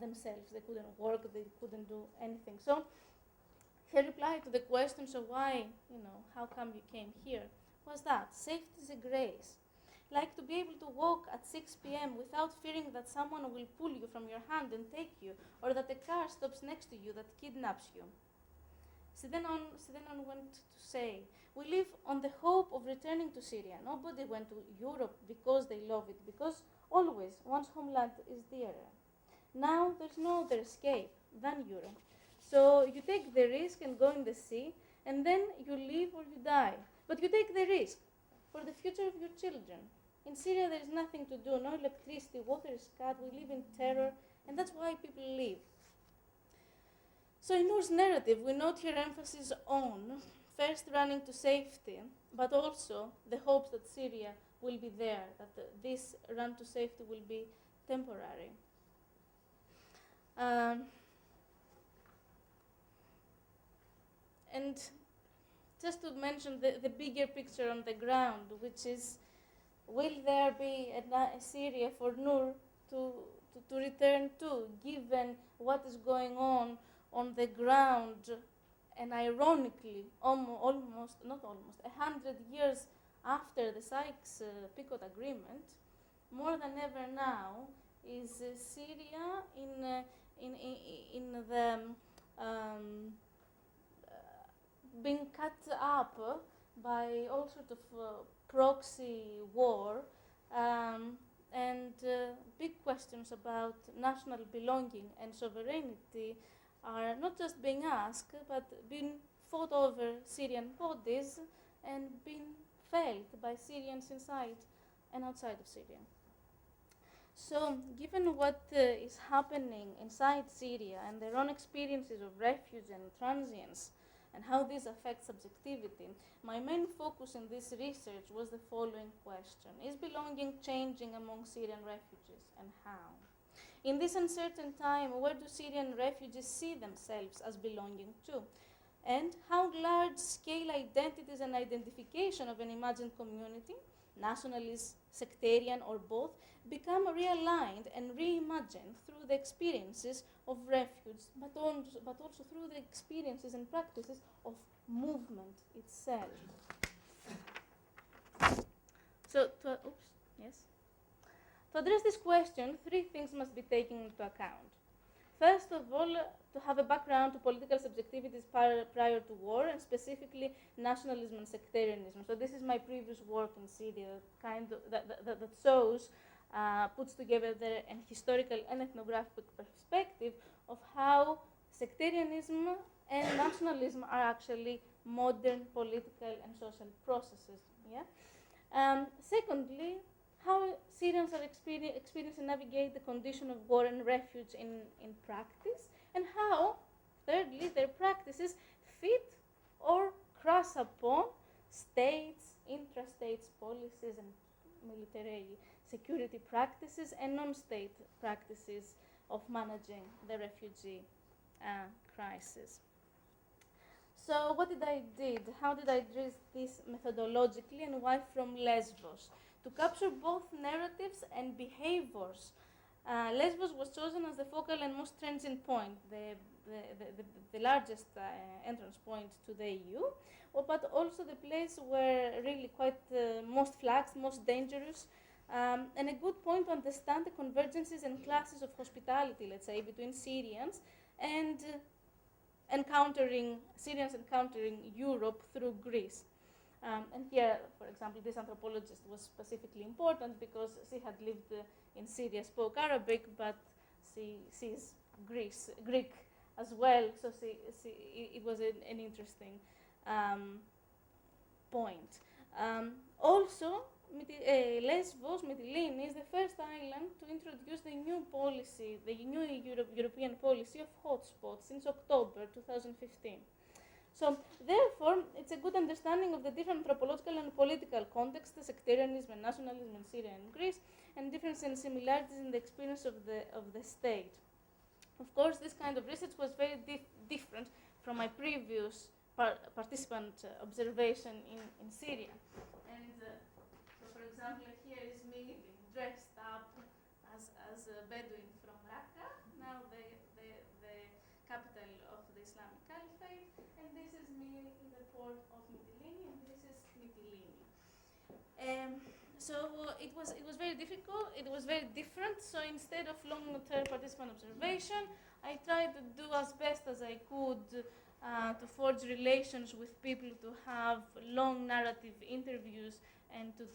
Speaker 3: themselves. They couldn't work, they couldn't do anything. So her reply to the question, so why, how come you came here, was that safety is a grace. Like to be able to walk at 6 p.m. without fearing that someone will pull you from your hand and take you, or that a car stops next to you that kidnaps you. She then on went to say, we live on the hope of returning to Syria. Nobody went to Europe because they love it, because always one's homeland is dearer. Now there's no other escape than Europe. So you take the risk and go in the sea, and then you live or you die. But you take the risk for the future of your children. In Syria there is nothing to do, no electricity, water is cut, we live in terror, and that's why people leave. So in Noor's narrative, we note her emphasis on first running to safety, but also the hopes that Syria will be there, that this run to safety will be temporary. And just to mention the bigger picture on the ground, which is, will there be a Syria for Noor to return to, given what is going on the ground, and ironically, almost 100 years after the Sykes-Picot Agreement, more than ever now, is Syria in the being cut up by all sorts of proxy war, and big questions about national belonging and sovereignty are not just being asked, but being fought over Syrian bodies and being felt by Syrians inside and outside of Syria. So, given what is happening inside Syria and their own experiences of refuge and transience, and how this affects subjectivity, my main focus in this research was the following question. Is belonging changing among Syrian refugees, and how? In this uncertain time, where do Syrian refugees see themselves as belonging to? And how large-scale identities and identification of an imagined community, nationalist, sectarian, or both, become realigned and reimagined through the experiences of refuge, but also through the experiences and practices of movement itself. So, to address this question, 3 things must be taken into account. first of all, to have a background to political subjectivities prior to war, and specifically nationalism and sectarianism. So this is my previous work in Syria, that shows, puts together an historical and ethnographic perspective of how sectarianism and nationalism are actually modern political and social processes. Yeah. Secondly, how Syrians are experience and navigate the condition of war and refuge in practice, and how, thirdly, their practices fit or cross upon states, intra-states policies and military security practices and non-state practices of managing the refugee crisis. So what did I do? How did I address this methodologically, and why from Lesbos? To capture both narratives and behaviors. Lesbos was chosen as the focal and most transient point, the largest entrance point to the EU, but also the place where really quite most flagged, most dangerous, and a good point to understand the convergences and classes of hospitality, let's say, between Syrians and Syrians encountering Europe through Greece. And here, for example, this anthropologist was specifically important because she had lived in Syria, spoke Arabic, but she's Greek as well, so it was an interesting point. Also, Lesbos, Mytilene, is the first island to introduce the new policy, the new European policy of hotspots since October 2015. So, therefore, it's a good understanding of the different anthropological and political contexts, the sectarianism and nationalism in Syria and Greece, and differences and similarities in the experience of the state. Of course, this kind of research was very different from my previous participant observation in Syria. And so, for example, here is me dressed up as a Bedouin from Raqqa, now the capital of the Islamic Caliphate, and this is me in the port of Mytilene, and this is Mytilene. So it was very difficult. It was very different. So instead of long-term participant observation, I tried to do as best as I could to forge relations with people, to have long narrative interviews, and to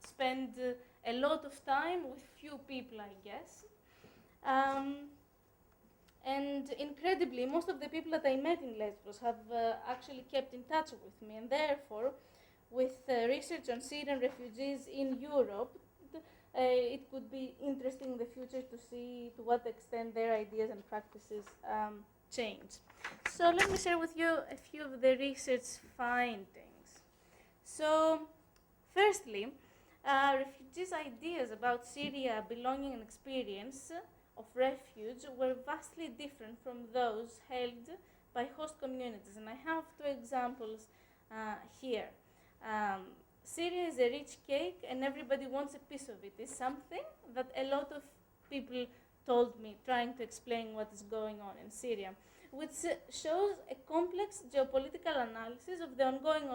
Speaker 3: spend a lot of time with few people, I guess. And incredibly, most of the people that I met in Lesbos have actually kept in touch with me, and therefore, with research on Syrian refugees in Europe, it could be interesting in the future to see to what extent their ideas and practices change. So let me share with you a few of the research findings. So, firstly, refugees' ideas about Syria, belonging and experience of refuge were vastly different from those held by host communities. And I have two examples here. Syria is a rich cake and everybody wants a piece of it, is something that a lot of people told me, trying to explain what is going on in Syria, which shows a complex geopolitical analysis of the ongoing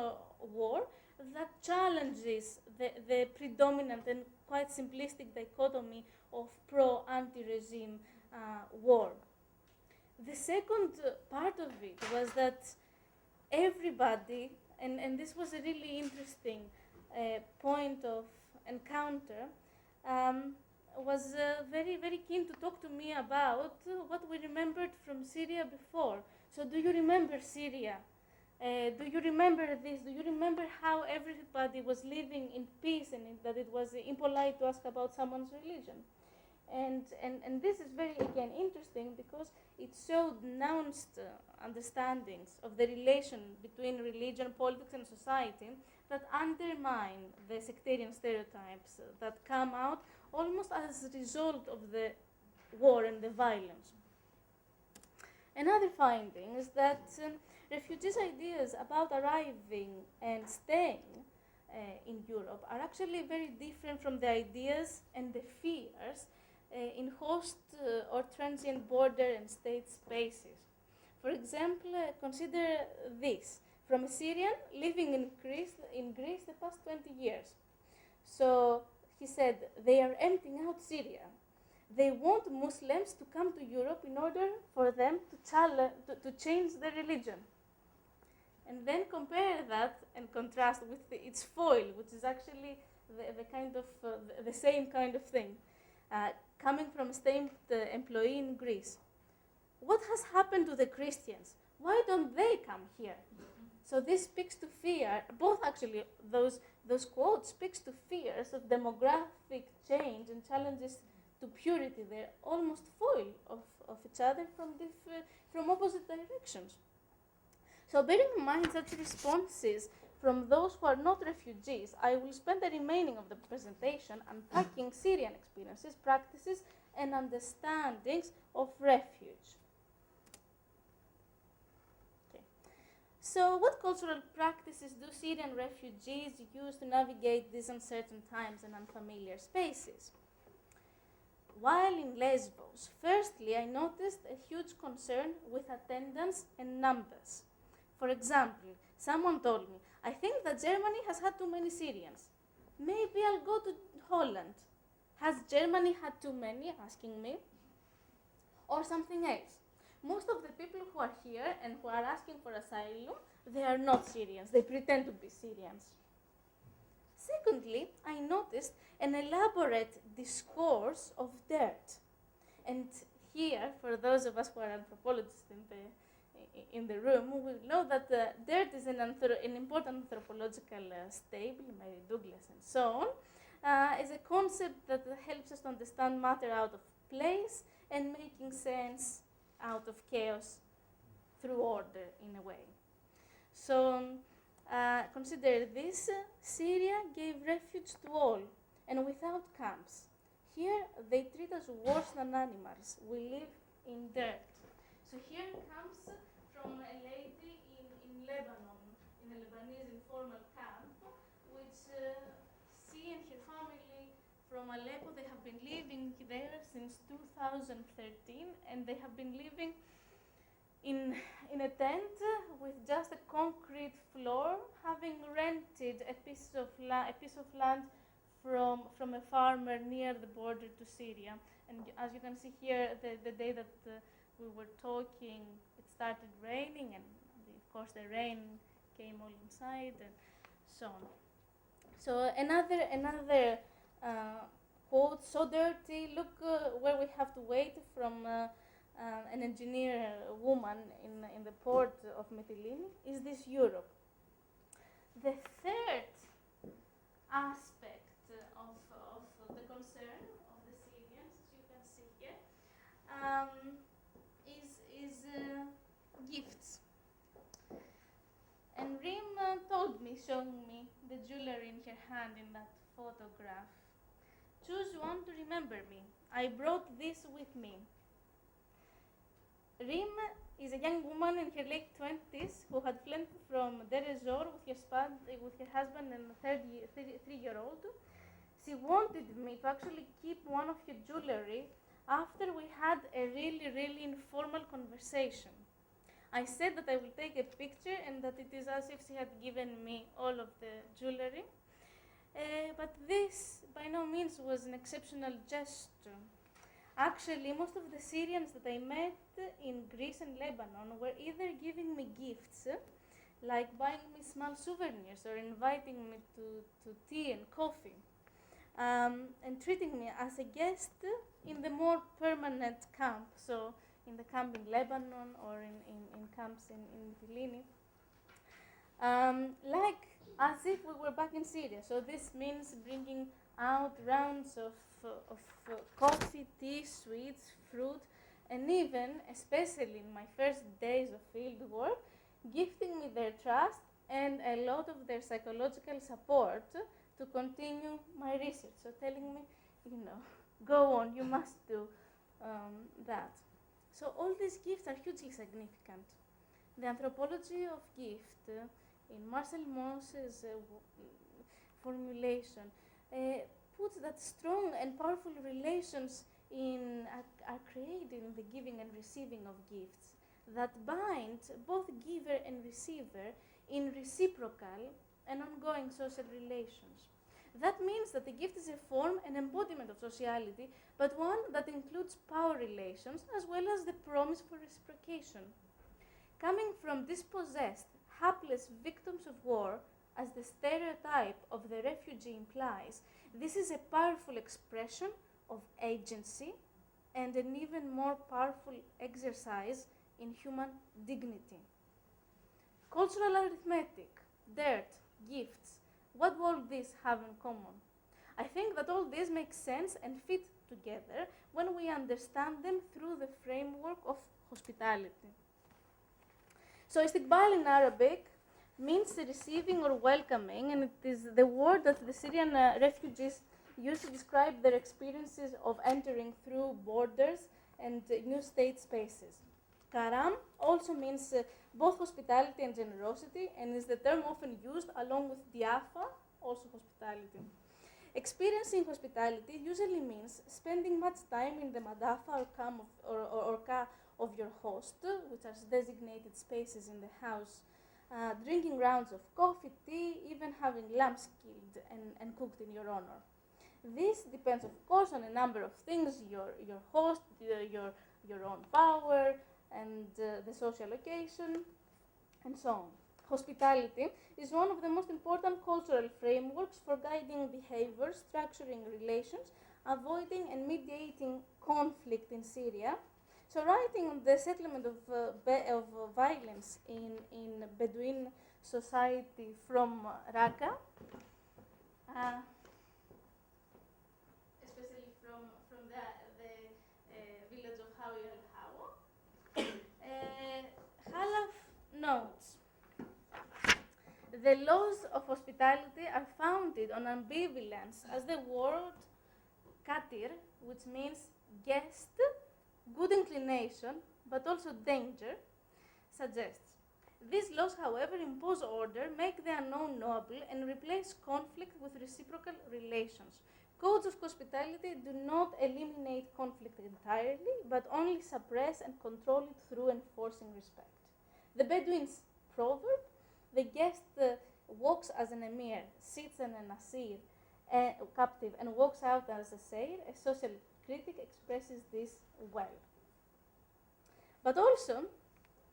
Speaker 3: war that challenges the predominant and quite simplistic dichotomy of pro-anti-regime war. The second part of it was that everybody, and this was a really interesting point of encounter, was very, very keen to talk to me about what we remembered from Syria before. So do you remember Syria? Do you remember this? Do you remember how everybody was living in peace and that it was impolite to ask about someone's religion? And this is very, again, interesting because it showed nuanced understandings of the relation between religion, politics, and society that undermine the sectarian stereotypes that come out almost as a result of the war and the violence. Another finding is that refugees' ideas about arriving and staying in Europe are actually very different from the ideas and the fears in host or transient border and state spaces. For example, consider this. From a Syrian living in Greece the past 20 years. So he said, they are emptying out Syria. They want Muslims to come to Europe in order for them to change their religion. And then compare that and contrast with its foil, which is actually the kind of the same kind of thing, coming from a state employee in Greece. What has happened to the Christians? Why don't they come here? So this speaks to fear. Both actually, those quotes speaks to fears of demographic change and challenges to purity. They're almost foil of each other from opposite directions. So bearing in mind such responses from those who are not refugees, I will spend the remaining of the presentation unpacking Syrian experiences, practices, and understandings of refuge. Okay. So what cultural practices do Syrian refugees use to navigate these uncertain times and unfamiliar spaces? While in Lesbos, firstly, I noticed a huge concern with attendance and numbers. For example, someone told me, I think that Germany has had too many Syrians. Maybe I'll go to Holland. Has Germany had too many? Asking me. Or something else. Most of the people who are here and who are asking for asylum, they are not Syrians. They pretend to be Syrians. Secondly, I noticed an elaborate discourse of dirt. And here, for those of us who are anthropologists in the room, we will know that dirt is an important anthropological stable, Mary Douglas and so on, is a concept that helps us to understand matter out of place and making sense out of chaos through order in a way. So consider this, Syria gave refuge to all and without camps. Here they treat us worse than animals. We live in dirt. So here comes from a lady in Lebanon, in a Lebanese informal camp, which she and her family from Aleppo, they have been living there since 2013, and they have been living in a tent with just a concrete floor, having rented a piece of land from a farmer near the border to Syria. And as you can see here, the day that we were talking, it started raining, and of course the rain came all inside and so on. So another quote, so dirty, look where we have to wait, from an engineer woman in the port of Mytilene. Is this Europe? The third aspect of the concern of the Syrians, as you can see here, is gifts. And Rim told me, showing me the jewelry in her hand in that photograph, choose one to remember me. I brought this with me. Rim is a young woman in her late 20s who had fled from Deir ez-Zor with her husband and a three-year-old. She wanted me to actually keep one of her jewelry after we had a really informal conversation. I said that I will take a picture and that it is as if she had given me all of the jewelry. But this, by no means, was an exceptional gesture. Actually, most of the Syrians that I met in Greece and Lebanon were either giving me gifts, like buying me small souvenirs or inviting me to tea and coffee, and treating me as a guest in the more permanent camp, so in the camp in Lebanon or in camps in Mytilene, like as if we were back in Syria. So this means bringing out rounds of coffee, tea, sweets, fruit, and even, especially in my first days of field work, gifting me their trust and a lot of their psychological support to continue my research. So telling me, go on, you must do that. So all these gifts are hugely significant. The anthropology of gift in Marcel Maus's formulation puts that strong and powerful relations are created in the giving and receiving of gifts that bind both giver and receiver in reciprocal and ongoing social relations. That means that the gift is a form, an embodiment of sociality, but one that includes power relations as well as the promise for reciprocation. Coming from dispossessed, hapless victims of war, as the stereotype of the refugee implies, this is a powerful expression of agency and an even more powerful exercise in human dignity. Cultural arithmetic, dirt, gifts, what do all these have in common? I think that all these make sense and fit together when we understand them through the framework of hospitality. So istiqbal in Arabic means receiving or welcoming, and it is the word that the Syrian refugees use to describe their experiences of entering through borders and new state spaces. Karam also means both hospitality and generosity, and is the term often used along with diafa, also hospitality. Experiencing hospitality usually means spending much time in the madafa or ka of your host, which are designated spaces in the house, drinking rounds of coffee, tea, even having lambs killed and cooked in your honor. This depends, of course, on a number of things: your host, your own power, and the social occasion, and so on. Hospitality is one of the most important cultural frameworks for guiding behavior, structuring relations, avoiding and mediating conflict in Syria. So, writing on the settlement of violence in Bedouin society from Raqqa, especially from the village of Hawi al-Hawa, Khalaf notes, the laws of hospitality are founded on ambivalence, as the word katir, which means guest, good inclination, but also danger, suggests. These laws, however, impose order, make the unknown noble, and replace conflict with reciprocal relations. Codes of hospitality do not eliminate conflict entirely, but only suppress and control it through enforcing respect. The Bedouins' proverb, the guest walks as an emir, sits as an asir, captive, and walks out as a sair, a social critic expresses this well. But also,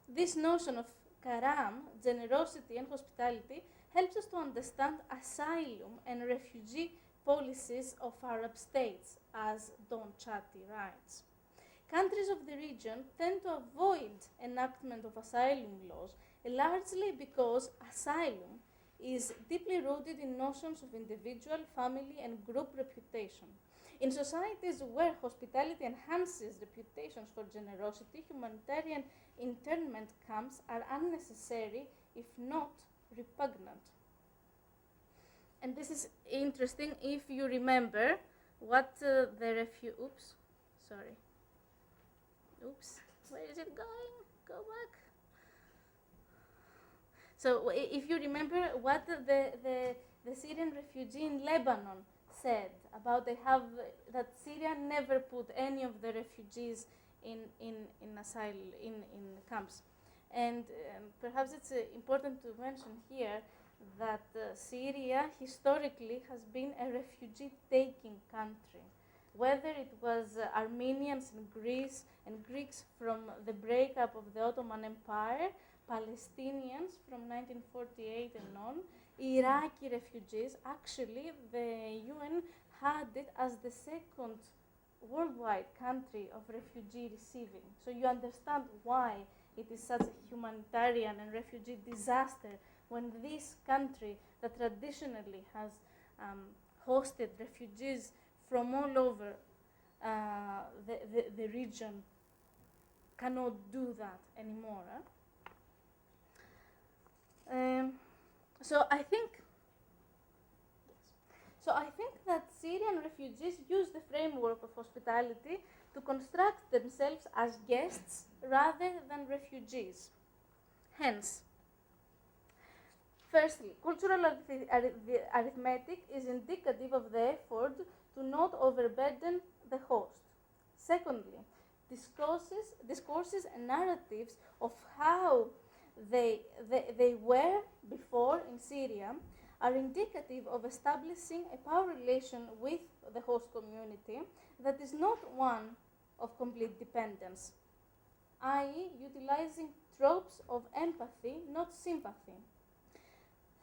Speaker 3: this notion of karam, generosity and hospitality, helps us to understand asylum and refugee policies of Arab states, as Don Chatti writes. Countries of the region tend to avoid enactment of asylum laws, largely because asylum is deeply rooted in notions of individual, family, and group reputation. In societies where hospitality enhances reputations for generosity, humanitarian internment camps are unnecessary, if not repugnant. And this is interesting if you remember what where is it going? Go back. So if you remember what the Syrian refugee in Lebanon said about that Syria never put any of the refugees in camps. And perhaps it's important to mention here that Syria historically has been a refugee-taking country. Whether it was Armenians in Greece and Greeks from the breakup of the Ottoman Empire, Palestinians from 1948 and on, Iraqi refugees, actually the UN had it as the second worldwide country of refugee receiving. So you understand why it is such a humanitarian and refugee disaster when this country that traditionally has hosted refugees from all over the region cannot do that anymore. So I think that Syrian refugees use the framework of hospitality to construct themselves as guests rather than refugees. Hence, firstly, cultural arithmetic is indicative of the effort to not overburden the host. Secondly, discourses and narratives of how they were before in Syria are indicative of establishing a power relation with the host community that is not one of complete dependence, i.e., utilizing tropes of empathy, not sympathy.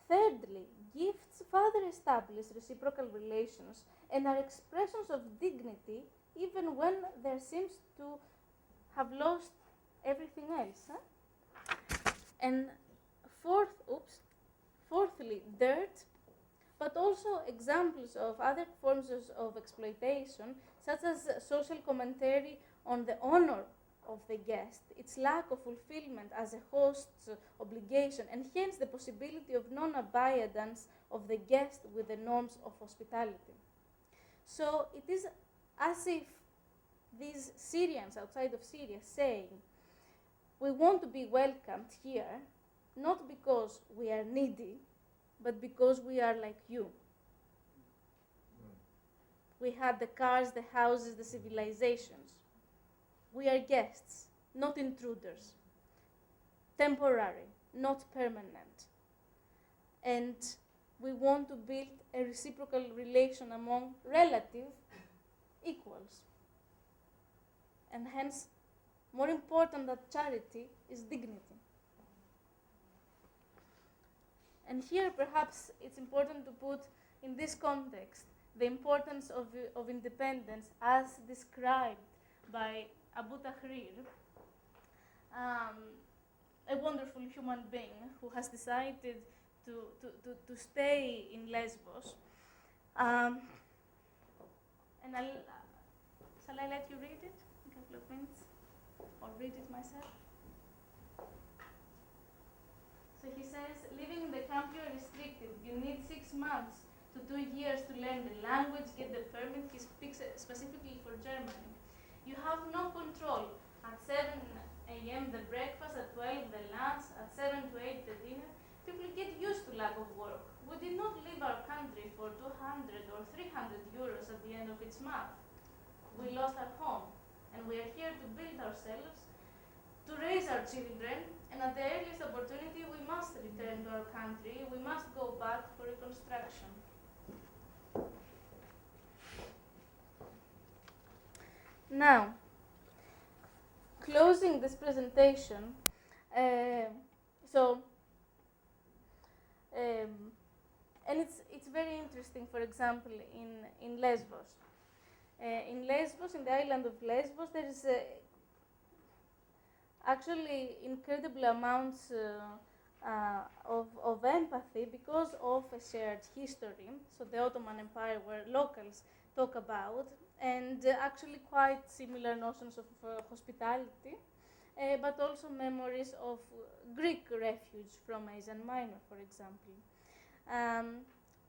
Speaker 3: Thirdly, gifts further establish reciprocal relations and are expressions of dignity even when there seems to have lost everything else. And fourthly, dirt, but also examples of other forms of exploitation, such as social commentary on the honor of the guest, its lack of fulfillment as a host's obligation, and hence the possibility of non-abidance of the guest with the norms of hospitality. So it is as if these Syrians outside of Syria saying, we want to be welcomed here, not because we are needy, but because we are like you. We have the cars, the houses, the civilizations. We are guests, not intruders. Temporary, not permanent. And we want to build a reciprocal relation among relative equals. And hence, more important than charity is dignity. And here, perhaps, it's important to put in this context the importance of independence as described by Abu Tahrir, a wonderful human being who has decided to stay in Lesbos. And shall I let you read it in a couple of minutes? Or read it myself? So he says, living in the camp you are restricted. You need 6 months to 2 years to learn the language, get the permit. He speaks specifically for Germany. You have no control. At 7 a.m. the breakfast, at 12 the lunch, at 7 to 8 the dinner. People get used to lack of work. We did not leave our country for 200 or 300 euros at the end of each month. We lost our home, and we are here to build ourselves, to raise our children, and at the earliest opportunity we must return to our country. We must go back for reconstruction. Now, closing this presentation, and it's very interesting, for example, in Lesbos. In Lesbos, in the island of Lesbos, there is actually incredible amounts of empathy because of a shared history. So the Ottoman Empire, where locals talk about, and actually quite similar notions of hospitality, but also memories of Greek refuge from Asia Minor, for example.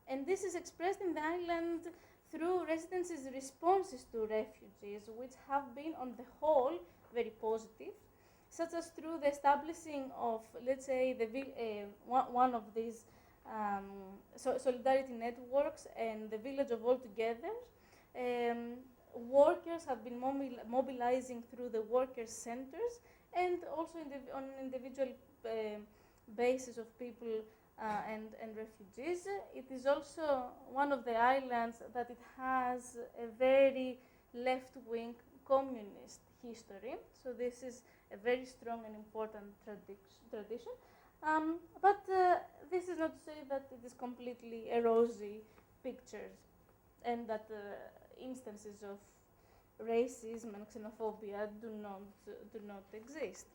Speaker 3: And this is expressed in the island through residences' responses to refugees, which have been, on the whole, very positive, such as through the establishing of, let's say, one of these solidarity networks and the village of all together. Workers have been mobilizing through the workers' centers and also on individual basis of people and refugees. It is also one of the islands that it has a very left-wing communist history. So this is a very strong and important tradition. But this is not to say that it is completely a rosy picture and that instances of racism and xenophobia do not exist.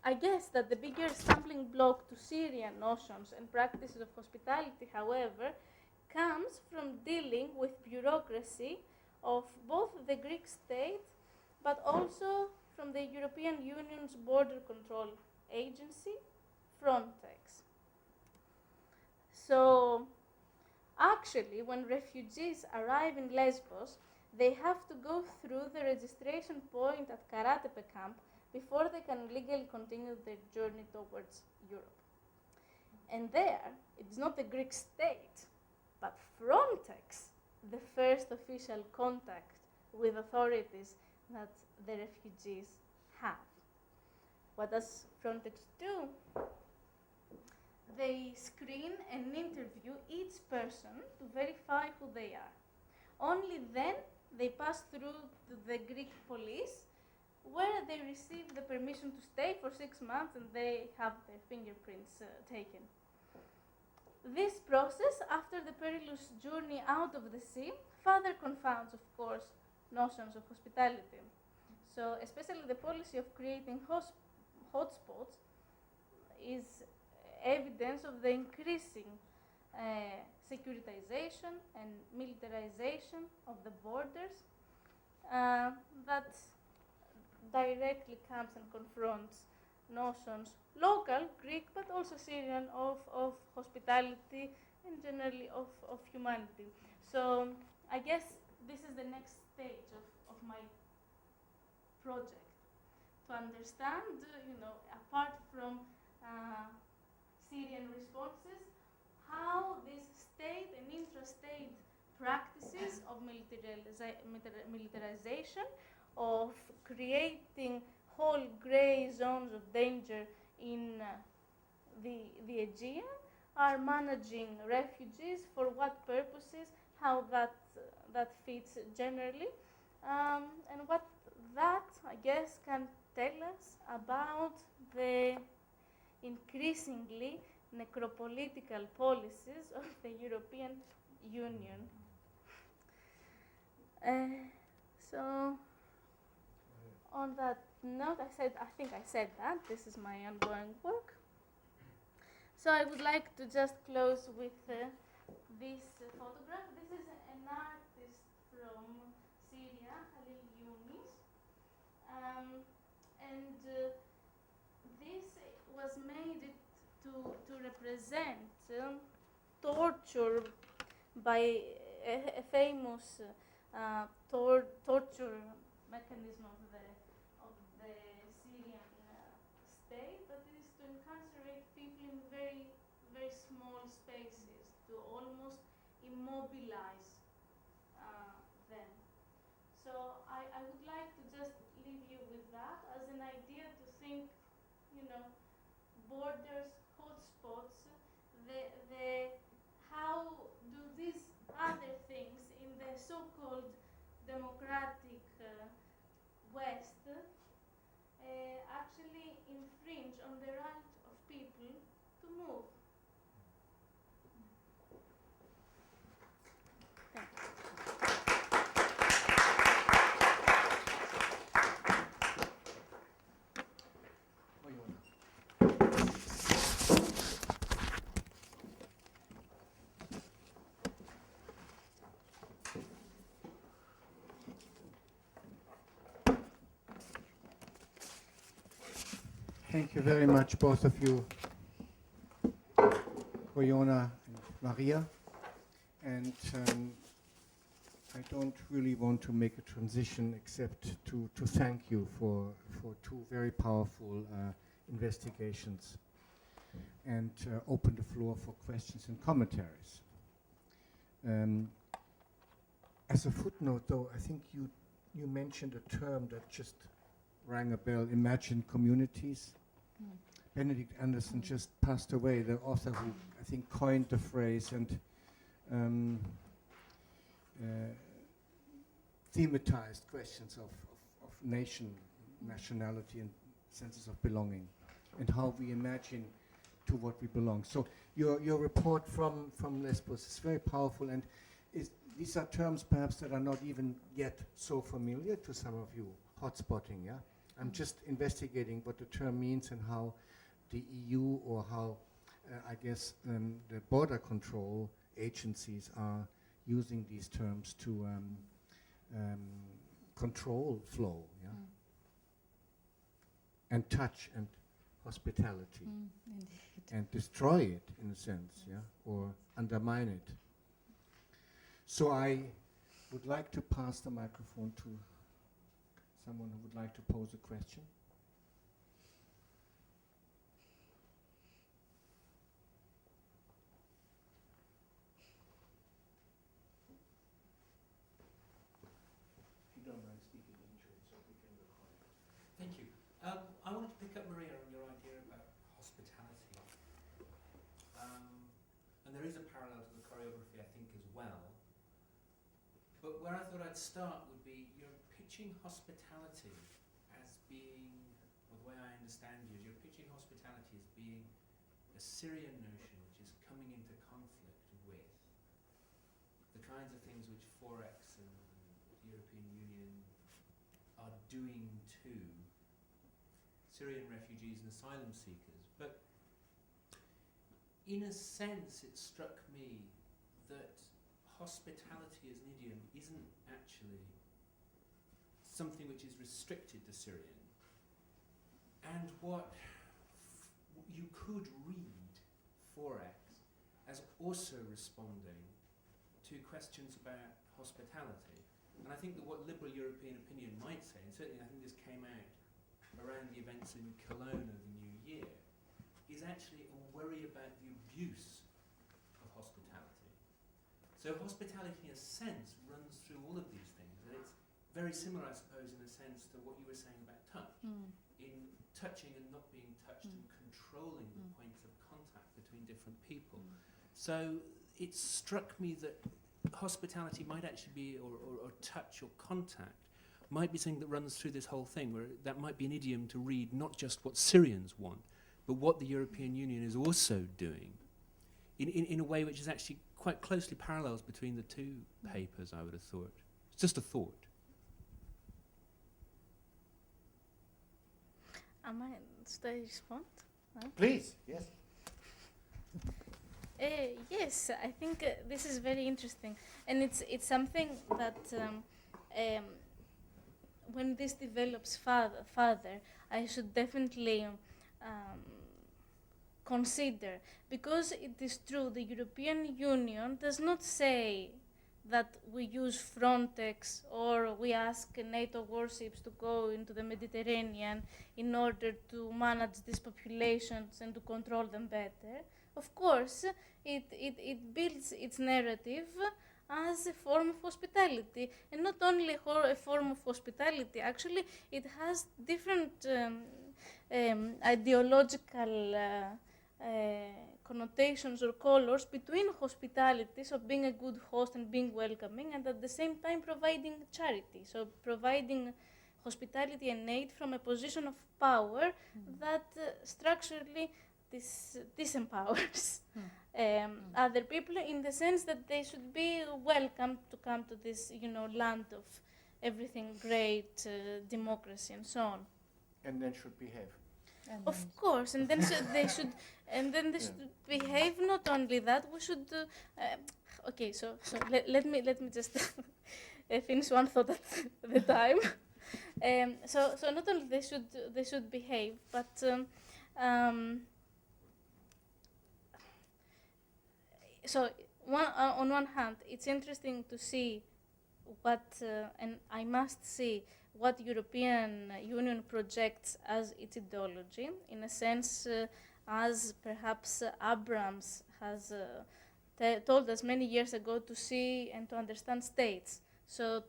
Speaker 3: I guess that the bigger stumbling block to Syrian notions and practices of hospitality, however, comes from dealing with bureaucracy of both the Greek state, but also from the European Union's border control agency, Frontex. So, actually, when refugees arrive in Lesbos, they have to go through the registration point at Karatepe camp before they can legally continue their journey towards Europe. And there, it's not the Greek state, but Frontex, the first official contact with authorities that the refugees have. What does Frontex do? they screen and interview each person to verify who they are. Only then they pass through to the Greek police, where they receive the permission to stay for 6 months and they have their fingerprints taken. This process, after the perilous journey out of the sea, further confounds, of course, notions of hospitality. So, especially the policy of creating hotspots is evidence of the increasing securitization and militarization of the borders that directly comes and confronts notions, local, Greek, but also Syrian, of hospitality and generally of humanity. So I guess this is the next stage of my project, to understand, apart from Syrian responses, how these state and intra-state practices of militarization, of creating whole gray zones of danger in the Aegean, are managing refugees, for what purposes, how that fits generally, and what that, I guess, can tell us about the increasingly necropolitical policies of the European Union. So, on that note, I think I said that. This is my ongoing work. So I would like to just close with this photograph. This is an artist from Syria, Halil Yunis. And this was made to represent torture by a famous torture mechanism of the Syrian state, that is to incarcerate people in very, very small spaces, to almost immobilize them. So I would like to just leave you with that as an idea to think, borders, hotspots, how do these other things in the so-called democratic West actually infringe on the right of people to move. Thank you.
Speaker 1: Thank you very much, both of you, Royona and Maria. And I don't really want to make a transition except to thank you for two very powerful investigations, and open the floor for questions and commentaries. As a footnote, though, I think you mentioned a term that just rang a bell: imagined communities. Benedict Anderson just passed away, the author who I think coined the phrase and thematized questions of nationality and senses of belonging, and how we imagine to what we belong. So your report from Lesbos is very powerful, and these are terms perhaps that are not even yet so familiar to some of you. Hotspotting, yeah? I'm just investigating what the term means and how the EU, or how I guess the border control agencies are using these terms to control flow, yeah? And touch and hospitality, and destroy it in a sense, yeah, or undermine it. So I would like to pass the microphone to someone who would like to pose a question. If you don't mind speaking into it so we can record it.
Speaker 4: Thank you. I wanted to pick up, Maria, on your idea about hospitality. But where I thought I'd start would be you're pitching hospitality as being, well, the way I understand you, is you're pitching hospitality as being a Syrian notion which is coming into conflict with the kinds of things which Forex and the European Union are doing to Syrian refugees and asylum seekers. But in a sense, it struck me that hospitality as an idiom isn't actually something which is restricted to Syrian. And what you could read Forex as also responding to questions about hospitality. And I think that what liberal European opinion might say, and certainly I think this came out around the events in Cologne of the New Year, is actually a worry about the abuse of hospitality. So hospitality, in a sense, runs through all of these things, and it's very similar, I suppose, in a sense, to what you were saying about touch, in touching and not being touched and controlling the points of contact between different people. So it struck me that hospitality might actually be, or touch or contact, might be something that runs through this whole thing, where that might be an idiom to read not just what Syrians want, but what the European Union is also doing, in a way which is actually quite closely parallels between the two papers, I would have thought. It's just a thought.
Speaker 3: Should I respond?
Speaker 1: Please, yes.
Speaker 3: Yes, I think this is very interesting, and it's something that when this develops further, I should definitely consider, because it is true, the European Union does not say that we use Frontex or we ask NATO warships to go into the Mediterranean in order to manage these populations and to control them better. Of course, it builds its narrative as a form of hospitality, and not only a form of hospitality, actually it has different ideological connotations or colors between hospitality, so being a good host and being welcoming, and at the same time providing charity, so providing hospitality and aid from a position of power that structurally disempowers other people, in the sense that they should be welcome to come to this, land of everything great, democracy and so on.
Speaker 1: And then should behave.
Speaker 3: Of course, and then they should behave. Not only that, we should. Okay, so let me just finish one thought at the time. So not only they should behave, but so on one hand, it's interesting to see what, and I must see what European Union projects as its ideology, in a sense, as perhaps Abrams has told us many years ago to see and to understand states. So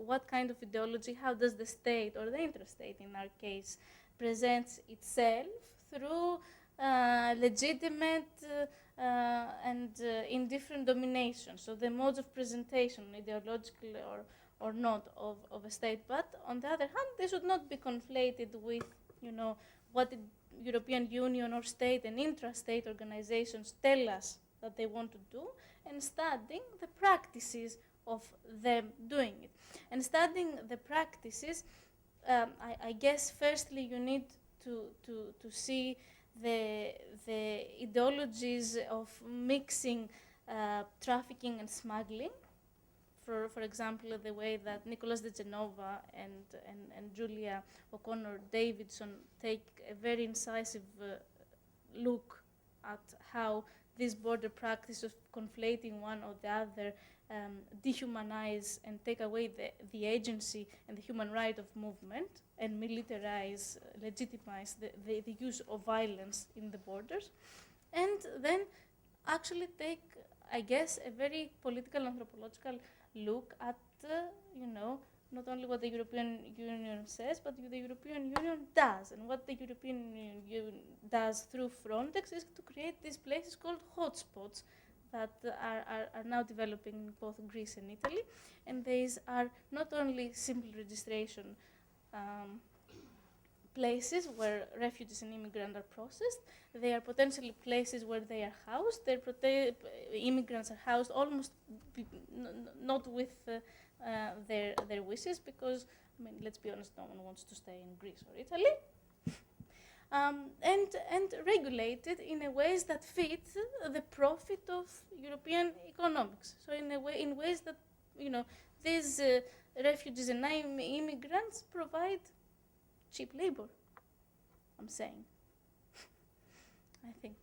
Speaker 3: what kind of ideology, how does the state, or the interstate in our case, presents itself through legitimate and indifferent domination, so the modes of presentation, ideological or not, of a state. But on the other hand, they should not be conflated with, what the European Union or state and intra-state organizations tell us that they want to do, and studying the practices of them doing it. And studying the practices, I guess firstly you need to see the ideologies of mixing trafficking and smuggling. For example, the way that Nicholas de Genova and Julia O'Connor Davidson take a very incisive look at how this border practice of conflating one or the other dehumanize and take away the agency and the human right of movement, and militarize, legitimize the use of violence in the borders, and then actually take, I guess, a very political, anthropological look at, not only what the European Union says, but the European Union does. And what the European Union does through Frontex is to create these places called hotspots that are now developing in both Greece and Italy. And these are not only simple registration places where refugees and immigrants are processed, they are potentially places where they are housed. Immigrants are housed almost not with their wishes, because, I mean, let's be honest, no one wants to stay in Greece or Italy. And regulated in a ways that fit the profit of European economics. So in ways that, you know, these refugees and immigrants provide cheap labor, I'm saying. I think.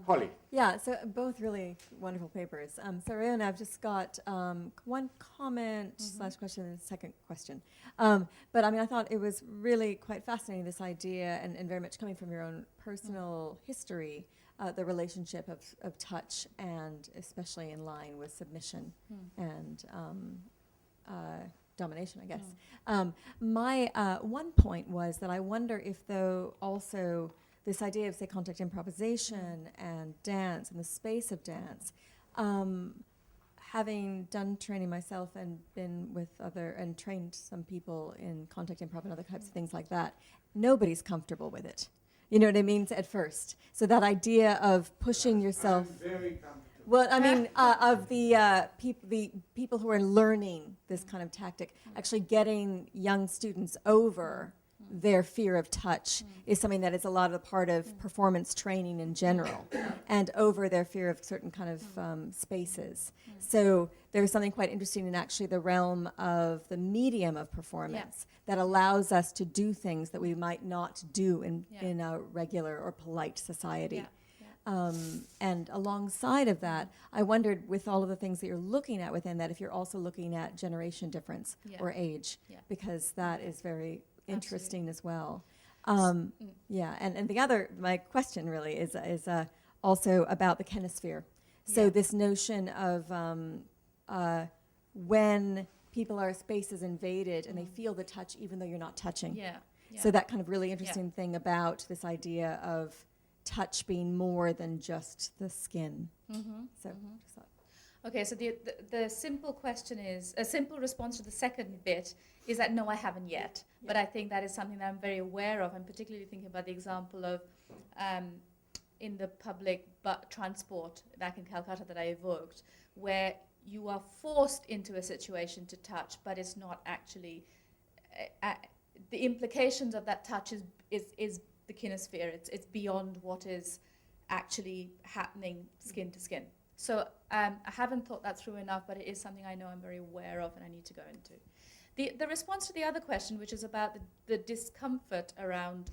Speaker 1: Holly.
Speaker 5: Yeah, so both really wonderful papers. So Royona, I've just got one comment slash question and a second question. But I mean, I thought it was really quite fascinating, this idea, and very much coming from your own personal history, the relationship of touch, and especially in line with submission and domination, I guess. My one point was that I wonder if, though, also this idea of, say, contact improvisation and dance and the space of dance, having done training myself and been with and trained some people in contact improv and other types of things like that, nobody's comfortable with it. You know what I mean? At first. So that idea of pushing yourself.
Speaker 1: I'm very comfortable.
Speaker 5: Well, I mean, of the people who are learning this kind of tactic, actually getting young students over their fear of touch is something that is a lot of the part of performance training in general, and over their fear of certain kind of spaces. So there's something quite interesting in actually the realm of the medium of performance that allows us to do things that we might not do in a regular or polite society. And alongside of that, I wondered, with all of the things that you're looking at within that, if you're also looking at generation difference or age, because that is very interesting as well. Yeah, and the other, my question really is also about the kinesphere. So this notion of when space is invaded and they feel the touch even though you're not touching. So that kind of really interesting thing about this idea of touch being more than just the skin. So just thought.
Speaker 2: Okay, so the simple question is, a simple response to the second bit is that no, I haven't yet. But I think that is something that I'm very aware of. I'm particularly thinking about the example of in the public transport back in Calcutta that I evoked, where you are forced into a situation to touch, but it's not actually, the implications of that touch is the kinesphere. It's beyond what is actually happening skin to skin. So I haven't thought that through enough, but it is something I know I'm very aware of and I need to go into. The response to the other question, which is about the discomfort around,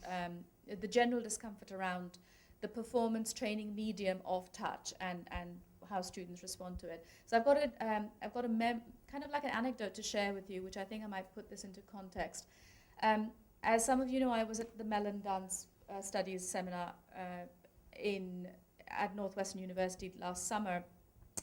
Speaker 2: the general discomfort around the performance training medium of touch and how students respond to it. So I've got a kind of like an anecdote to share with you, which I think I might put this into context. As some of you know, I was at the Mellon Dance Studies Seminar at Northwestern University last summer,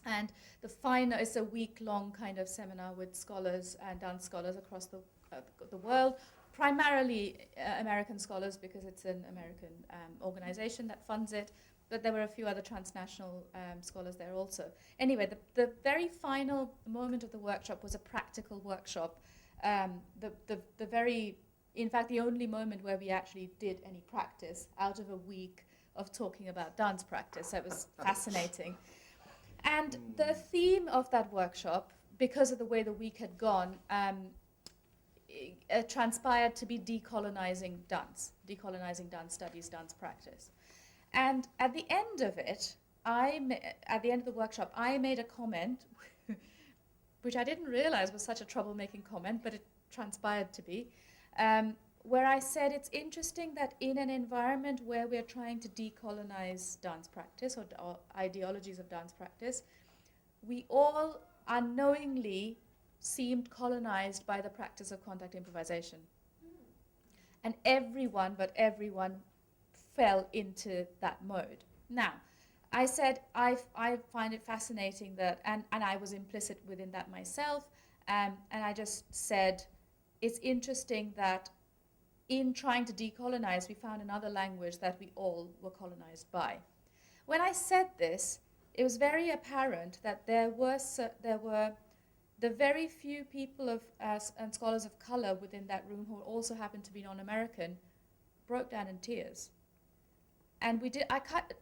Speaker 2: and the final is a week-long kind of seminar with scholars and dance scholars across the world, primarily American scholars because it's an American organization that funds it, but there were a few other transnational scholars there also. Anyway, the very final moment of the workshop was a practical workshop. In fact, the only moment where we actually did any practice out of a week of talking about dance practice. So it was fascinating. And the theme of that workshop, because of the way the week had gone, transpired to be decolonizing dance studies, dance practice. And at the end of it, at the end of the workshop, I made a comment, which I didn't realize was such a troublemaking comment, but it transpired to be, where I said it's interesting that in an environment where we're trying to decolonize dance practice or ideologies of dance practice, we all unknowingly seemed colonized by the practice of contact improvisation. And everyone fell into that mode. Now, I said I find it fascinating that, and I was implicit within that myself, and I just said, it's interesting that in trying to decolonize, we found another language that we all were colonized by. When I said this, it was very apparent that there were the very few people and scholars of color within that room who also happened to be non-American broke down in tears. And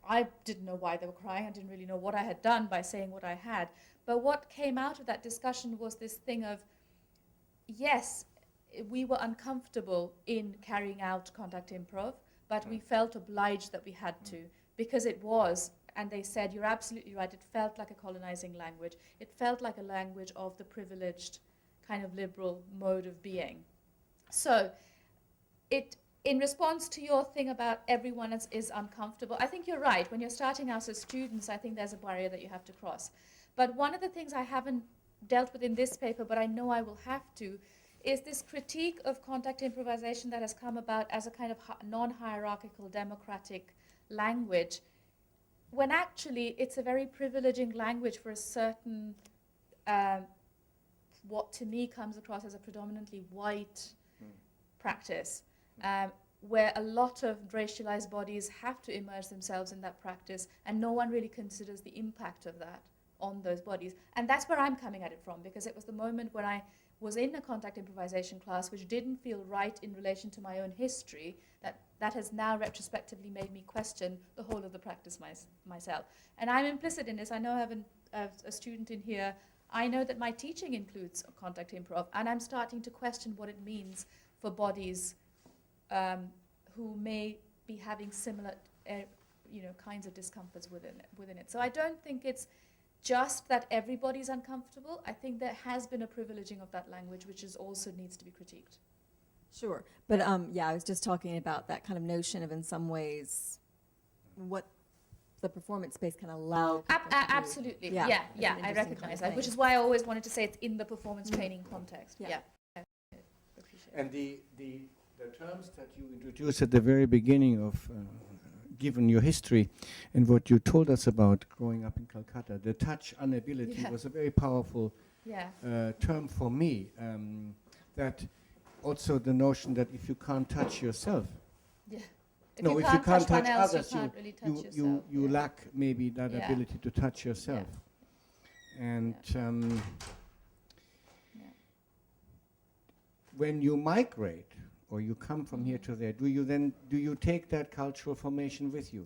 Speaker 2: I didn't know why they were crying. I didn't really know what I had done by saying what I had. But what came out of that discussion was this thing of, yes, we were uncomfortable in carrying out contact improv, but we felt obliged that we had to, because it was, and they said, you're absolutely right, it felt like a colonizing language. It felt like a language of the privileged kind of liberal mode of being. So in response to your thing about everyone is uncomfortable, I think you're right. When you're starting out as students, I think there's a barrier that you have to cross. But one of the things I haven't dealt with in this paper, but I know I will have to, is this critique of contact improvisation that has come about as a kind of non-hierarchical democratic language, when actually it's a very privileging language for a certain, what to me comes across as a predominantly white practice, where a lot of racialized bodies have to immerse themselves in that practice, and no one really considers the impact of that on those bodies. And that's where I'm coming at it from, because it was the moment when I was in a contact improvisation class which didn't feel right in relation to my own history, that has now retrospectively made me question the whole of the practice myself. And I'm implicit in this. I know I have a student in here. I know that my teaching includes contact improv, and I'm starting to question what it means for bodies who may be having similar kinds of discomforts within it. So I don't think it's just that everybody's uncomfortable. I think there has been a privileging of that language, which also needs to be critiqued.
Speaker 5: Sure. But I was just talking about that kind of notion of, in some ways, what the performance space can allow people to do.
Speaker 2: Absolutely.
Speaker 5: Yeah,
Speaker 2: Yeah,
Speaker 5: it's an
Speaker 2: I
Speaker 5: interesting
Speaker 2: recognize
Speaker 5: kind of
Speaker 2: that,
Speaker 5: thing.
Speaker 2: which is why I always wanted to say it's in the performance training context.
Speaker 5: Yeah.
Speaker 2: Yeah. I appreciate it.
Speaker 1: And the terms that you introduced at the very beginning of, given your history and what you told us about growing up in Calcutta, the touch inability was a very powerful term for me. That also the notion that if you can't touch yourself,
Speaker 2: If
Speaker 1: if you can't touch
Speaker 2: else,
Speaker 1: others,
Speaker 2: you can't really touch yourself.
Speaker 1: you lack maybe that ability to touch yourself. And when you migrate or you come from here to there, do you take that cultural formation with you,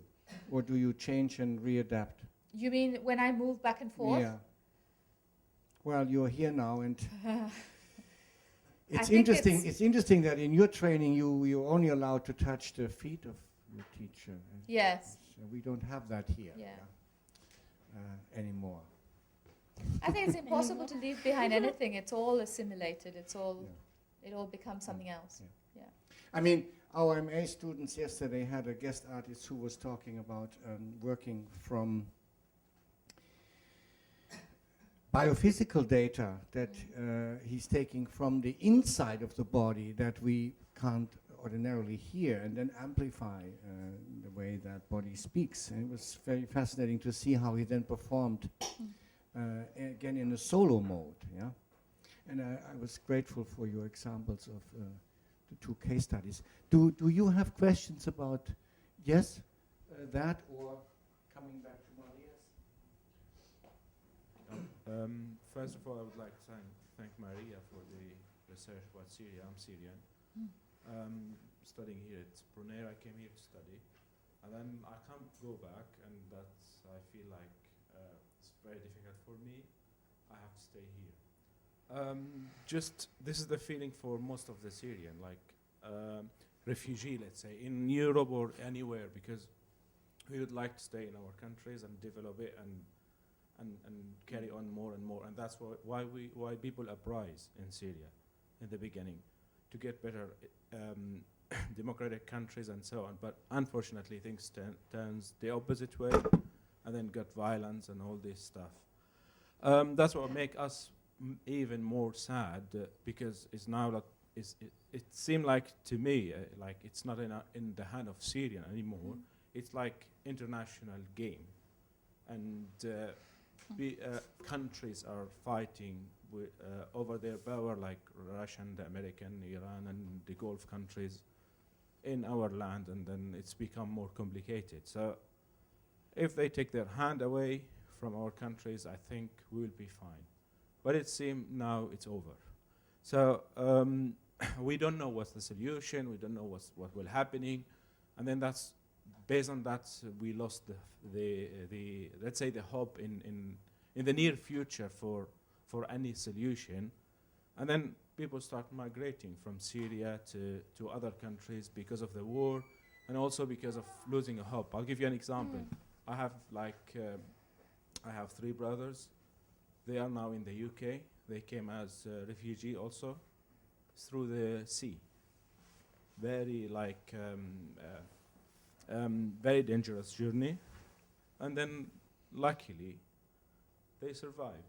Speaker 1: or do you change and readapt?
Speaker 2: You mean when I move back and forth?
Speaker 1: Yeah. Well, you're here now, and it's
Speaker 2: think
Speaker 1: interesting.
Speaker 2: it's-
Speaker 1: It's interesting that in your training you're only allowed to touch the feet of your teacher.
Speaker 2: Yes.
Speaker 1: So we don't have that here anymore.
Speaker 2: I think it's impossible to leave behind anything. It's all assimilated. It all becomes something else.
Speaker 1: Yeah.
Speaker 2: Yeah.
Speaker 1: I mean, our MA students yesterday had a guest artist who was talking about working from biophysical data that he's taking from the inside of the body that we can't ordinarily hear, and then amplify the way that body speaks. And it was very fascinating to see how he then performed again in a solo mode. Yeah, and I was grateful for your examples of the two case studies. Do you have questions about that, or coming back to Maria's?
Speaker 6: First of all, I would like to thank Maria for the research about Syria. I'm Syrian. Studying here at Brunel. I came here to study, and then I can't go back, and I feel like it's very difficult for me. I have to stay here. This is the feeling for most of the Syrian, refugee, let's say, in Europe or anywhere, because we would like to stay in our countries and develop it and carry on more and more. And that's why people uprise in Syria in the beginning, to get better democratic countries and so on. But unfortunately, things turns the opposite way, and then got violence and all this stuff. That's what make us even more sad, because it's now it seemed like to me like it's not in the hand of Syria anymore. It's like international game, and countries are fighting over their power, like Russia and the American, Iran, and the Gulf countries. in our land, and then it's become more complicated. So if they take their hand away from our countries, I think we will be fine. But it seems now it's over. So we don't know what's the solution. We don't know what will happening, and then that's based on that we lost the let's say the hope in the near future for any solution, and then people start migrating from Syria to other countries because of the war, and also because of losing a hope. I'll give you an example. I have I have 3 brothers. They are now in the UK. They came as refugee also through the sea. Very very dangerous journey, and then luckily they survived.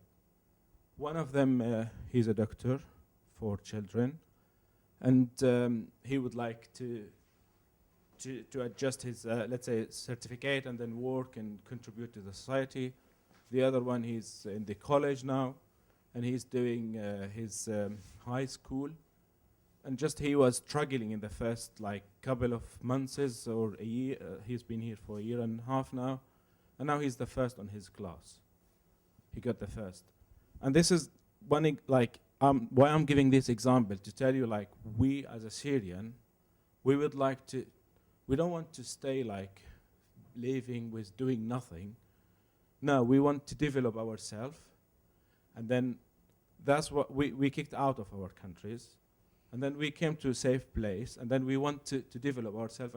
Speaker 6: One of them, he's a doctor for children, and he would like to adjust his let's say certificate and then work and contribute to the society. The other one, he's in the college now, and he's doing his high school. And just he was struggling in the first couple of months or a year. He's been here for a year and a half now, and now he's the first on his class. He got the first, and this is one why I'm giving this example to tell you we as a Syrian, we would like to. We don't want to stay living with doing nothing. No, we want to develop ourselves, and then that's what we kicked out of our countries. And then we came to a safe place, and then we want to develop ourselves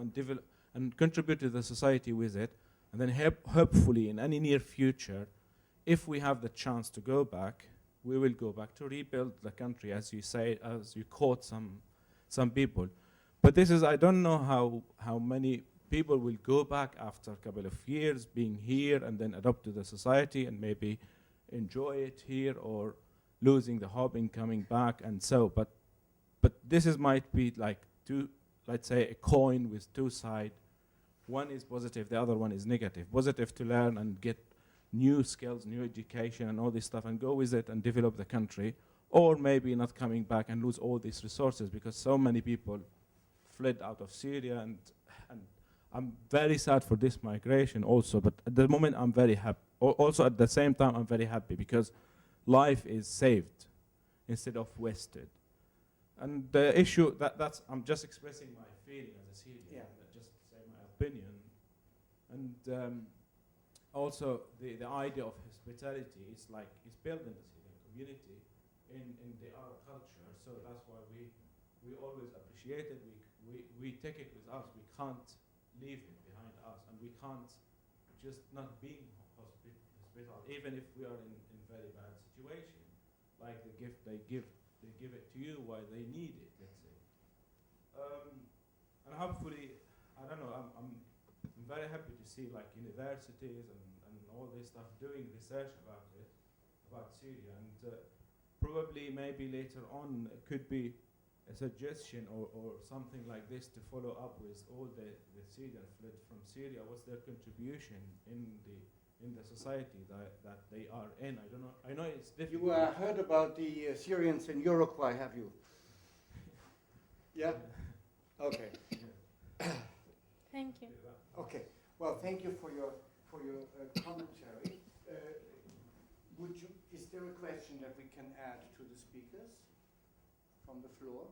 Speaker 6: and contribute to the society with it. And then hopefully in any near future, if we have the chance to go back, we will go back to rebuild the country, as you say, as you quote some people. But this is, I don't know how many people will go back after a couple of years being here and then adapt to the society and maybe enjoy it here, or losing the hope in coming back and so. But this might be let's say a coin with 2 sides. One is positive, the other one is negative. Positive to learn and get new skills, new education and all this stuff, and go with it and develop the country. Or maybe not coming back and lose all these resources, because so many people fled out of Syria, and I'm very sad for this migration also, but at the moment I'm very happy. Also at the same time I'm very happy because life is saved instead of wasted. And the issue, that's I'm just expressing my feeling as a Syrian, just to say my opinion. And also the idea of hospitality is it's built in the Syrian community, in the Arab culture, so that's why we always appreciate it. We take it with us. We can't leave it behind us, and we can't just not being hospitable, even if we are in very bad situation. Like the gift they give it to you while they need it, let's say. And hopefully, I don't know, I'm very happy to see universities and all this stuff doing research about it, about Syria, and probably maybe later on it could be a suggestion or something like this to follow up with all the Syrians fled from Syria. What's their contribution in the society that they are in? I don't know. I know it's difficult.
Speaker 1: You heard about the Syrians in Uruguay, have you? Yeah? Okay.
Speaker 3: Thank you.
Speaker 1: Okay. Well, thank you for your commentary. Is there a question that we can add to the speakers from the floor?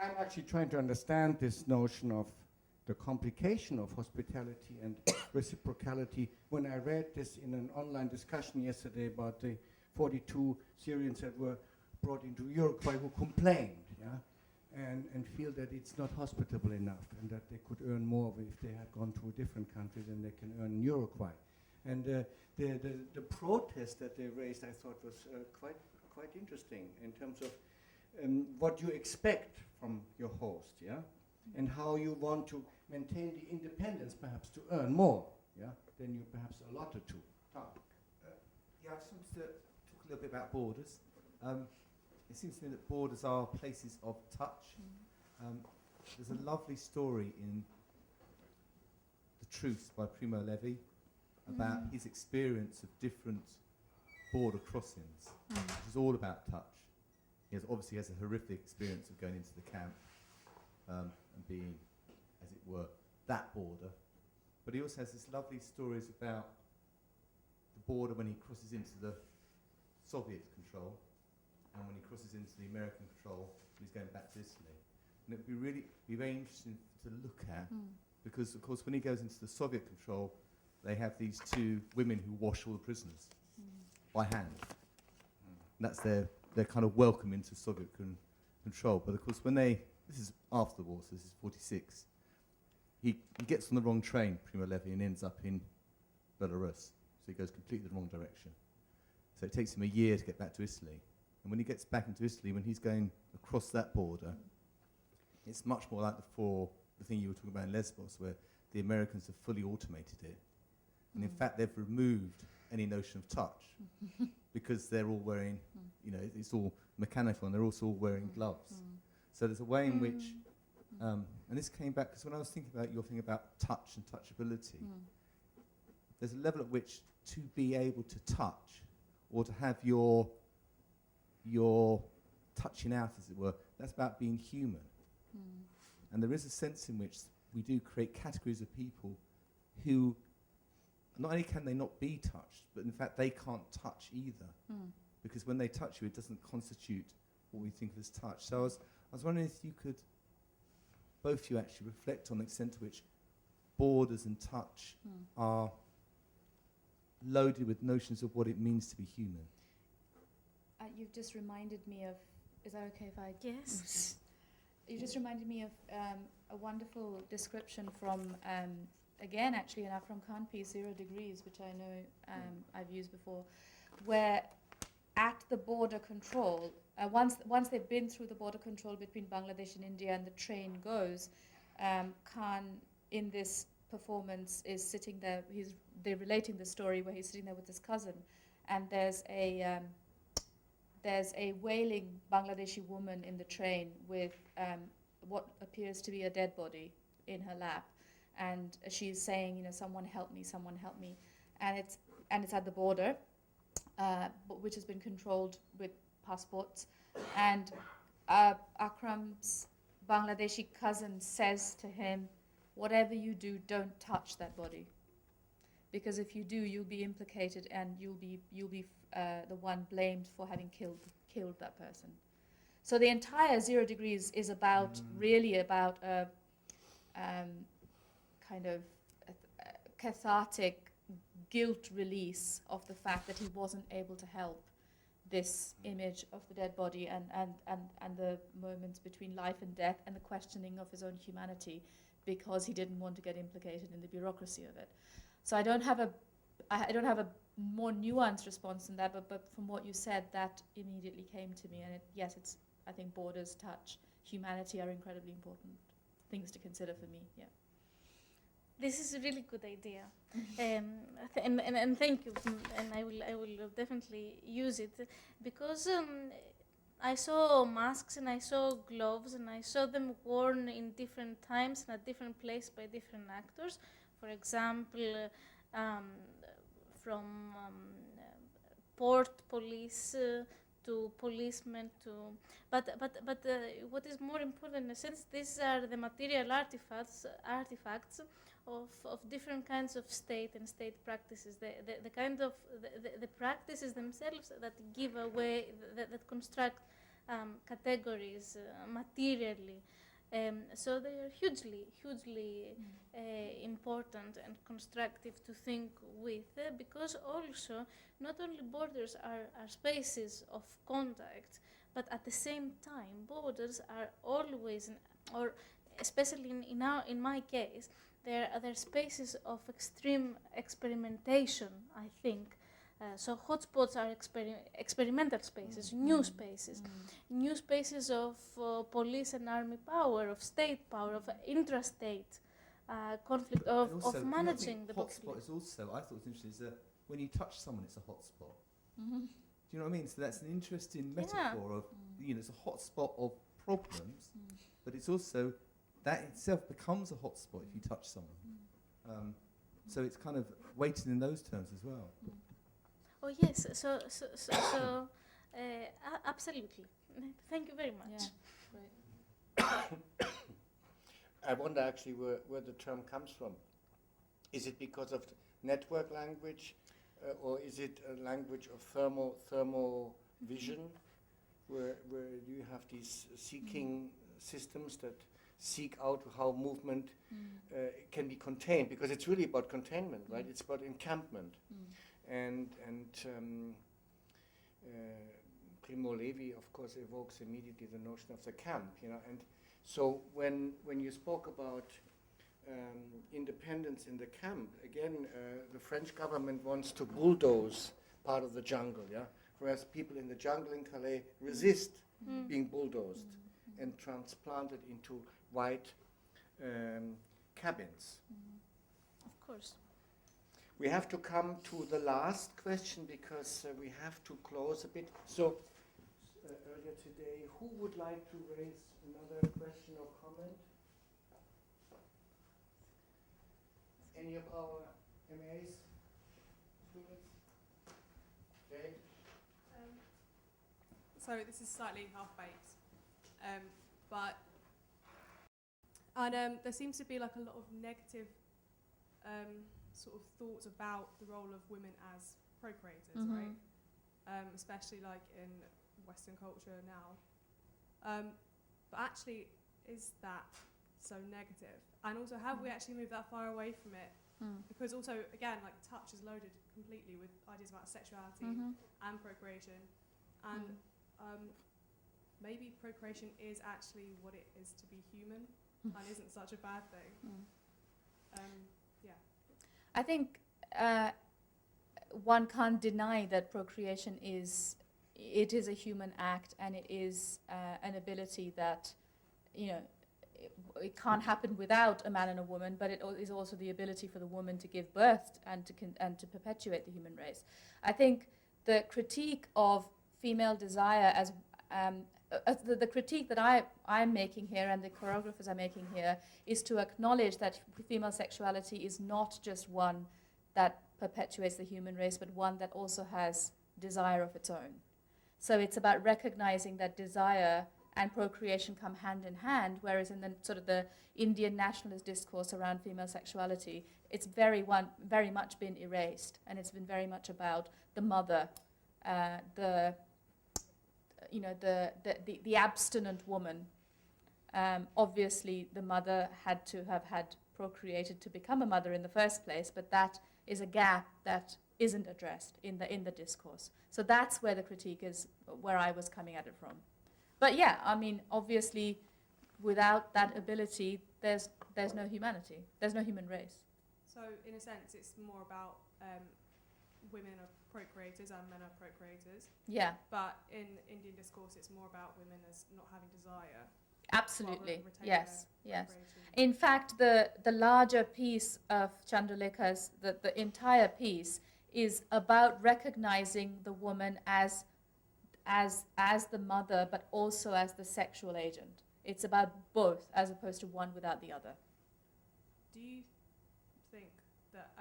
Speaker 1: I'm actually trying to understand this notion of the complication of hospitality and reciprocality when I read this in an online discussion yesterday about the 42 Syrians that were brought into Uruguay who complained, and feel that it's not hospitable enough, and that they could earn more if they had gone to a different country than they can earn in Uruguay. And the protest that they raised, I thought, was quite interesting in terms of what you expect from your host, and how you want to maintain the independence, perhaps to earn more, than you perhaps allotted to. Tom.
Speaker 7: I just wanted to talk a little bit about borders. It seems to me that borders are places of touch. There's a lovely story in The Truce by Primo Levi about his experience of different border crossings, which is all about touch. obviously has a horrific experience of going into the camp and being, as it were, that border. But he also has these lovely stories about the border when he crosses into the Soviet control and when he crosses into the American control when he's going back to Italy. And it would be very interesting to look at because, of course, when he goes into the Soviet control, they have these two women who wash all the prisoners by hand. And that's their kind of welcome into Soviet control. But, of course, this is after the war, so this is 46, he gets on the wrong train, Primo Levi, and ends up in Belarus. So he goes completely the wrong direction. So it takes him a year to get back to Italy. And when he gets back into Italy, when he's going across that border, it's much more like the thing you were talking about in Lesbos, where the Americans have fully automated it. And in fact, they've removed any notion of touch because they're all wearing, it's all mechanical, and they're also all wearing gloves. So there's a way in which, and this came back, because when I was thinking about your thing about touch and touchability, there's a level at which to be able to touch, or to have your touching out, as it were, that's about being human. And there is a sense in which we do create categories of people who not only can they not be touched, but in fact they can't touch either. Because when they touch you, it doesn't constitute what we think of as touch. So I was wondering if you could, both of you actually, reflect on the extent to which borders and touch are loaded with notions of what it means to be human.
Speaker 2: You've just reminded me of, is that okay if I...
Speaker 3: Yes.
Speaker 2: You just reminded me of a wonderful description from, again, actually, an Akram Khan piece, 0 Degrees, which I know I've used before, where at the border control, once they've been through the border control between Bangladesh and India and the train goes, Khan, in this performance, is sitting there, they're relating the story where he's sitting there with his cousin, and there's a wailing Bangladeshi woman in the train with what appears to be a dead body in her lap, and she's saying, someone help me, and it's at the border, which has been controlled with passports, and Akram's Bangladeshi cousin says to him, whatever you do, don't touch that body, because if you do, you'll be implicated and you'll be the one blamed for having killed that person. So the entire 0 Degrees is about really about a kind of cathartic guilt release of the fact that he wasn't able to help this image of the dead body and the moments between life and death and the questioning of his own humanity, because he didn't want to get implicated in the bureaucracy of it. So I don't have a more nuanced response than that, but from what you said, that immediately came to me. And I think borders, touch, humanity are incredibly important things to consider for me. Yeah.
Speaker 3: This is a really good idea, and thank you. And I will definitely use it, because I saw masks and I saw gloves and I saw them worn in different times and at different places by different actors. For example, from port police to policemen to, but what is more important in a sense, these are the material artifacts of different kinds of state and state practices, the kind of the practices themselves that give away, that construct categories materially. So they are hugely important and constructive to think with, because also not only borders are spaces of contact, but at the same time borders are always, or especially in my case, they're spaces of extreme experimentation, I think. So hotspots are experimental spaces, new spaces of police and army power, of state power, of intrastate conflict, of managing the
Speaker 7: hotspot is also, I thought it was interesting, is that when you touch someone, it's a hotspot. Do you know what I mean? So that's an interesting metaphor of, it's a hotspot of problems, but it's also, that itself becomes a hotspot if you touch someone. So it's kind of weighted in those terms as well.
Speaker 3: Oh yes, so absolutely. Thank you very much.
Speaker 2: Yeah, great.
Speaker 1: I wonder actually where the term comes from. Is it because of network language, or is it a language of thermal vision, where you have these seeking systems that seek out how movement can be contained, because it's really about containment, right? It's about encampment, and Primo Levi, of course, evokes immediately the notion of the camp, and so when you spoke about independence in the camp, again, the French government wants to bulldoze part of the jungle, whereas people in the jungle in Calais resist being bulldozed and transplanted into white cabins.
Speaker 3: Of course.
Speaker 1: We have to come to the last question because we have to close a bit. So, earlier today, who would like to raise another question or comment? Any of our MAs, students? Okay.
Speaker 8: So this is slightly half-baked, there seems to be like a lot of negative sort of thoughts about the role of women as procreators, right? Especially like in Western culture now. But actually, is that so negative? And also, have we actually moved that far away from it? Because also, again, like touch is loaded completely with ideas about sexuality and procreation, and maybe procreation is actually what it is to be human and isn't such a bad thing.
Speaker 2: I think one can't deny that procreation is a human act, and it is an ability that, it can't happen without a man and a woman, but it is also the ability for the woman to give birth and to perpetuate the human race. I think the critique of female desire as the critique that I'm making here and the choreographers are making here is to acknowledge that female sexuality is not just one that perpetuates the human race, but one that also has desire of its own. So it's about recognizing that desire and procreation come hand in hand, whereas in the sort of the Indian nationalist discourse around female sexuality, it's very much been erased, and it's been very much about the mother, the abstinent woman. Obviously, the mother had to have had procreated to become a mother in the first place, but that is a gap that isn't addressed in the discourse. So that's where the critique is, where I was coming at it from. But yeah, I mean, obviously, without that ability, there's no humanity. There's no human race.
Speaker 8: So in a sense, it's more about women are procreators and men are procreators.
Speaker 2: Yeah,
Speaker 8: But in Indian discourse, it's more about women as not having desire.
Speaker 2: absolutely.
Speaker 8: Rather
Speaker 2: Yes,
Speaker 8: retain their
Speaker 2: yes.
Speaker 8: procreation.
Speaker 2: In fact, the larger piece of Chandralekha's, the entire piece, is about recognizing the woman as the mother, but also as the sexual agent. It's about both, as opposed to one without the other.
Speaker 8: Do you think that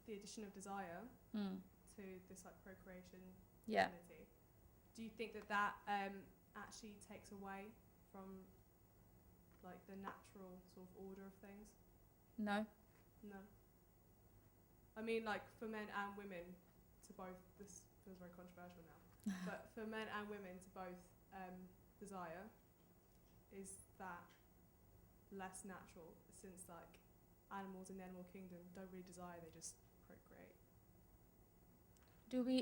Speaker 8: the addition of desire to this like procreation
Speaker 2: Yeah.
Speaker 8: ability, do you think that actually takes away from like the natural sort of order of things?
Speaker 2: No?
Speaker 8: No. I mean, like for men and women to both, this feels very controversial now, but for men and women to both desire, is that less natural, since like animals in the animal kingdom don't really desire, they just procreate?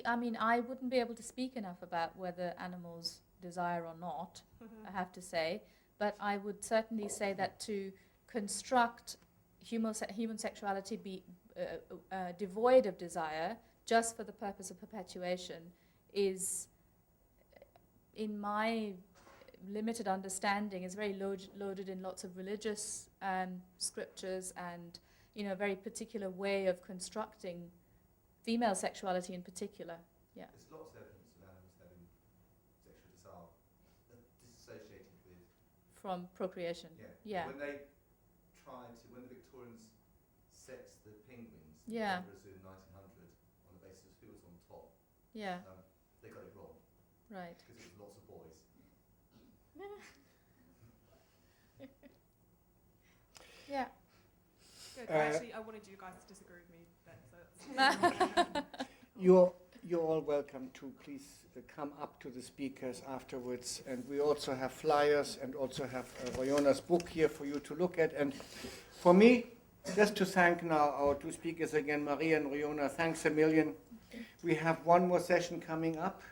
Speaker 2: I mean, I wouldn't be able to speak enough about whether animals desire or not, I have to say, but I would certainly say that to construct human sexuality be devoid of desire just for the purpose of perpetuation is, in my limited understanding, is very loaded in lots of religious scriptures and, a very particular way of constructing female sexuality in particular. Yeah.
Speaker 7: There's lots of evidence of animals having sexual desire disassociated with.
Speaker 2: From procreation. Yeah.
Speaker 7: When the Victorians sexed the penguins
Speaker 2: Yeah.
Speaker 7: in the zoo in 1900 on the basis of who was on top,
Speaker 2: Yeah.
Speaker 7: they got it wrong
Speaker 2: Right.
Speaker 7: because it was lots of boys.
Speaker 2: Yeah.
Speaker 8: Good. Actually, I wanted you guys to disagree with me then. So that's
Speaker 1: You're all welcome to please come up to the speakers afterwards. And we also have flyers and also have Royona's book here for you to look at. And for me, just to thank now our two speakers again, Maria and Royona, thanks a million. We have one more session coming up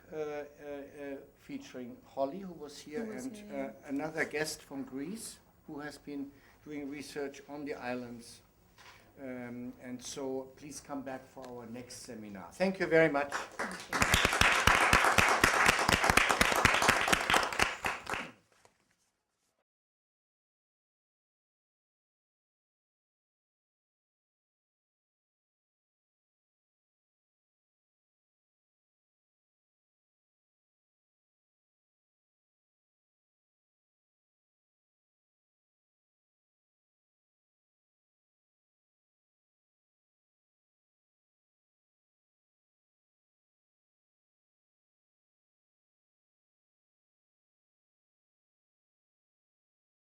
Speaker 1: featuring Holly, who was here, and another guest from Greece who has been doing research on the islands. And so please come back for our next seminar. Thank you very much.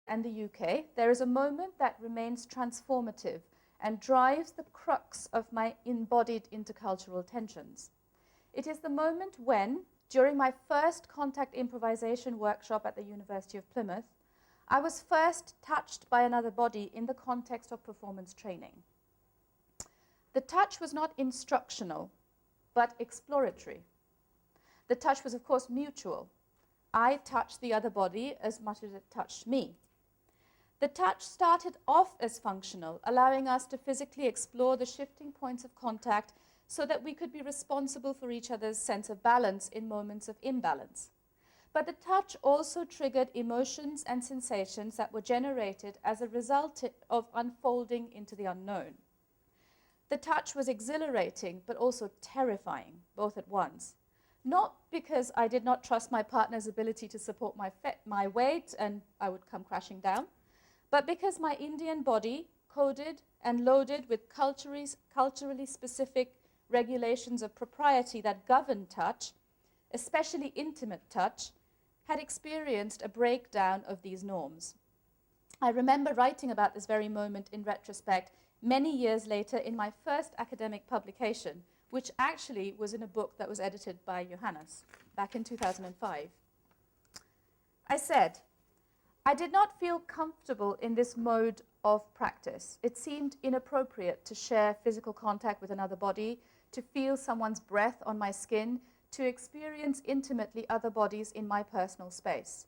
Speaker 2: And the UK, there is a moment that remains transformative and drives the crux of my embodied intercultural tensions. It is the moment when, during my first contact improvisation workshop at the University of Plymouth, I was first touched by another body in the context of performance training. The touch was not instructional, but exploratory. The touch was, of course, mutual. I touched the other body as much as it touched me. The touch started off as functional, allowing us to physically explore the shifting points of contact so that we could be responsible for each other's sense of balance in moments of imbalance. But the touch also triggered emotions and sensations that were generated as a result of unfolding into the unknown. The touch was exhilarating, but also terrifying, both at once. Not because I did not trust my partner's ability to support my weight and I would come crashing down, but because my Indian body, coded and loaded with culturally specific regulations of propriety that govern touch, especially intimate touch, had experienced a breakdown of these norms. I remember writing about this very moment in retrospect many years later in my first academic publication, which actually was in a book that was edited by Johannes back in 2005. I said, I did not feel comfortable in this mode of practice. It seemed inappropriate to share physical contact with another body, to feel someone's breath on my skin, to experience intimately other bodies in my personal space.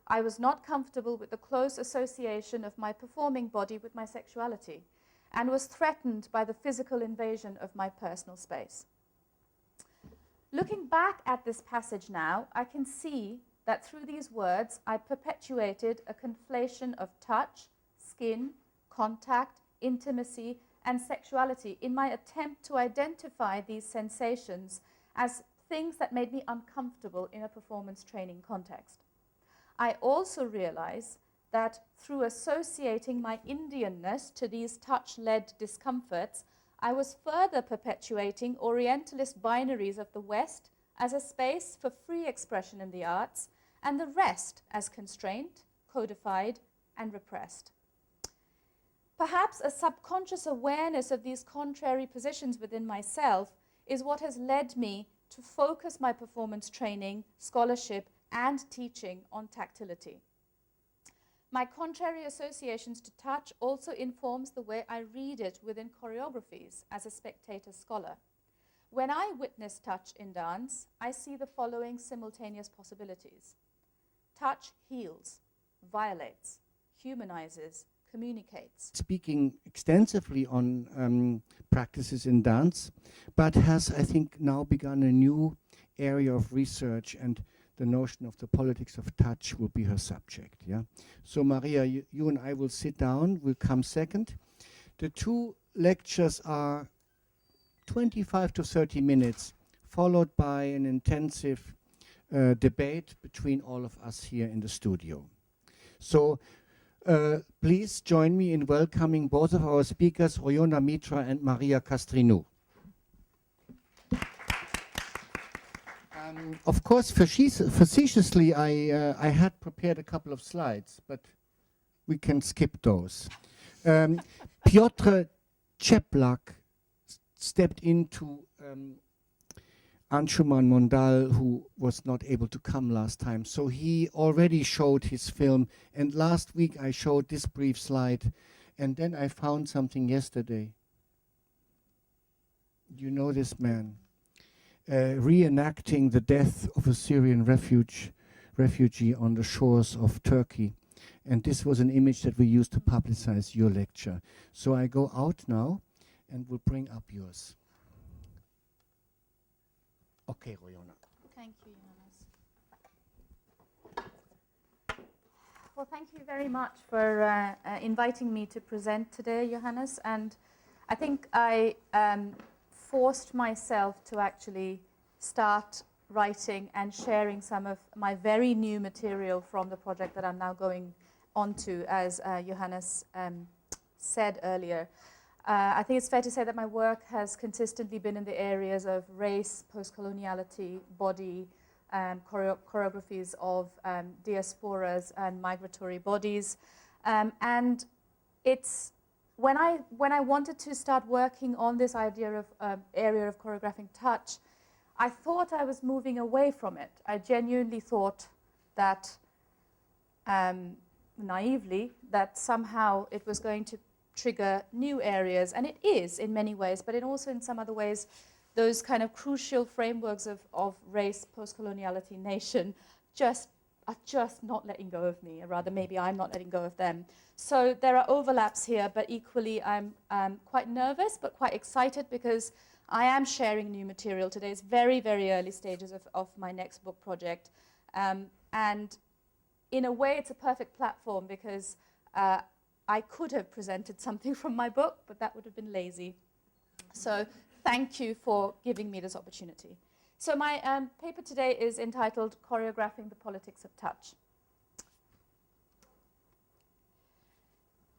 Speaker 2: I was not comfortable with the close association of my performing body with my sexuality, and was threatened by the physical invasion of my personal space. Looking back at this passage now, I can see that through these words, I perpetuated a conflation of touch, skin, contact, intimacy, and sexuality in my attempt to identify these sensations as things that made me uncomfortable in a performance training context. I also realize that through associating my Indianness to these touch-led discomforts, I was further perpetuating Orientalist binaries of the West as a space for free expression in the arts, and the rest as constrained, codified, and repressed. Perhaps a subconscious awareness of these contrary positions within myself is what has led me to focus my performance training, scholarship, and teaching on tactility. My contrary associations to touch also informs the way I read it within choreographies as a spectator scholar. When I witness touch in dance, I see the following simultaneous possibilities. Touch heals, violates, humanizes, communicates.
Speaker 1: Speaking extensively on practices in dance, but has, I think, now begun a new area of research, and the notion of the politics of touch will be her subject. Yeah. So Maria, you and I will sit down, we'll come second. The two lectures are 25 to 30 minutes, followed by an intensive debate between all of us here in the studio. So please join me in welcoming both of our speakers, Royona Mitra and Maria Kastrinou. Of course, facetiously, I had prepared a couple of slides, but we can skip those. Piotr Cieplak stepped into Anshuman Mondal, who was not able to come last time. So he already showed his film, and last week I showed this brief slide, and then I found something yesterday. You know this man, reenacting the death of a Syrian refugee on the shores of Turkey. And this was an image that we used to publicize your lecture. So I go out now and will bring up yours. Okay, Royona.
Speaker 2: Thank you, Johannes. Well, thank you very much for inviting me to present today, Johannes. And I think I forced myself to actually start writing and sharing some of my very new material from the project that I'm now going on to, as Johannes said earlier. I think it's fair to say that my work has consistently been in the areas of race, post-coloniality, body, choreographies of diasporas and migratory bodies. And it's when I wanted to start working on this idea of area of choreographing touch, I thought I was moving away from it. I genuinely thought that, naively, that somehow it was going to trigger new areas, and it is in many ways, but also in some other ways, those kind of crucial frameworks of race, post-coloniality, nation, are just not letting go of me, or rather maybe I'm not letting go of them. So there are overlaps here, but equally I'm quite nervous, but quite excited, because I am sharing new material today. It's very, very early stages of my next book project. And in a way, it's a perfect platform, because I could have presented something from my book, but that would have been lazy. So thank you for giving me this opportunity. So my paper today is entitled Choreographing the Politics of Touch.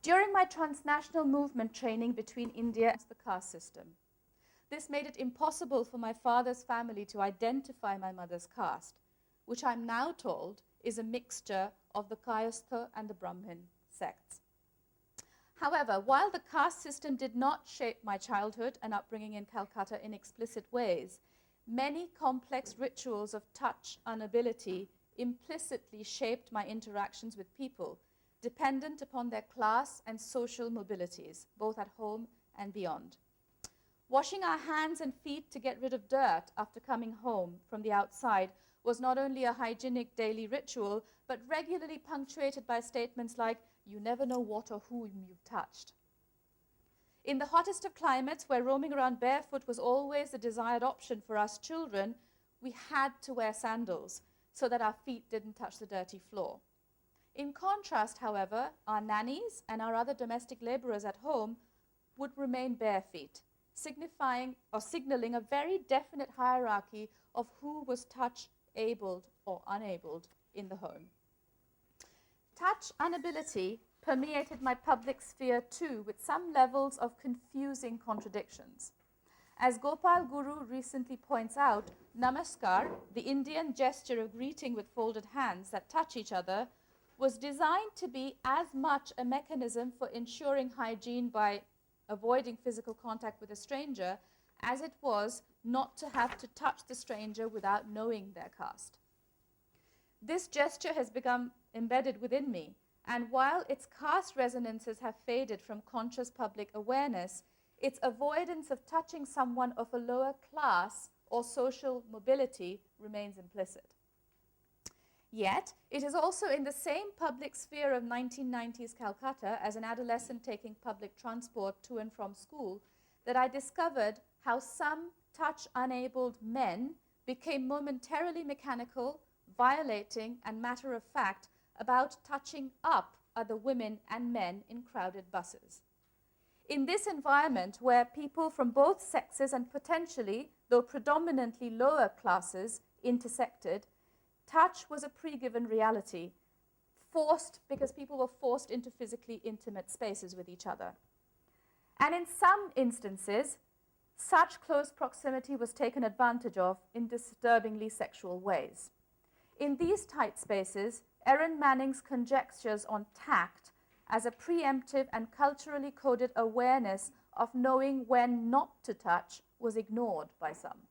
Speaker 2: During my transnational movement training between India and the caste system, this made it impossible for my father's family to identify my mother's caste, which I'm now told is a mixture of the Kayastha and the Brahmin sects. However, while the caste system did not shape my childhood and upbringing in Calcutta in explicit ways, many complex rituals of touch and ability implicitly shaped my interactions with people, dependent upon their class and social mobilities, both at home and beyond. Washing our hands and feet to get rid of dirt after coming home from the outside was not only a hygienic daily ritual, but regularly punctuated by statements like, "You never know what or whom you've touched." In the hottest of climates, where roaming around barefoot was always the desired option for us children, we had to wear sandals so that our feet didn't touch the dirty floor. In contrast, however, our nannies and our other domestic laborers at home would remain bare feet, signifying or signaling a very definite hierarchy of who was touch-abled or unabled in the home. Touch inability permeated my public sphere too, with some levels of confusing contradictions. As Gopal Guru recently points out, Namaskar, the Indian gesture of greeting with folded hands that touch each other, was designed to be as much a mechanism for ensuring hygiene by avoiding physical contact with a stranger as it was not to have to touch the stranger without knowing their caste. This gesture has become embedded within me, and while its caste resonances have faded from conscious public awareness, its avoidance of touching someone of a lower class or social mobility remains implicit. Yet, it is also in the same public sphere of 1990s Calcutta, as an adolescent taking public transport to and from school, that I discovered how some touch-enabled men became momentarily mechanical, violating, and matter-of-fact about touching up other women and men in crowded buses. In this environment, where people from both sexes and potentially, though predominantly lower classes, intersected, touch was a pre-given reality, forced because people were forced into physically intimate spaces with each other. And in some instances, such close proximity was taken advantage of in disturbingly sexual ways. In these tight spaces, Erin Manning's conjectures on tact as a preemptive and culturally coded awareness of knowing when not to touch was ignored by some.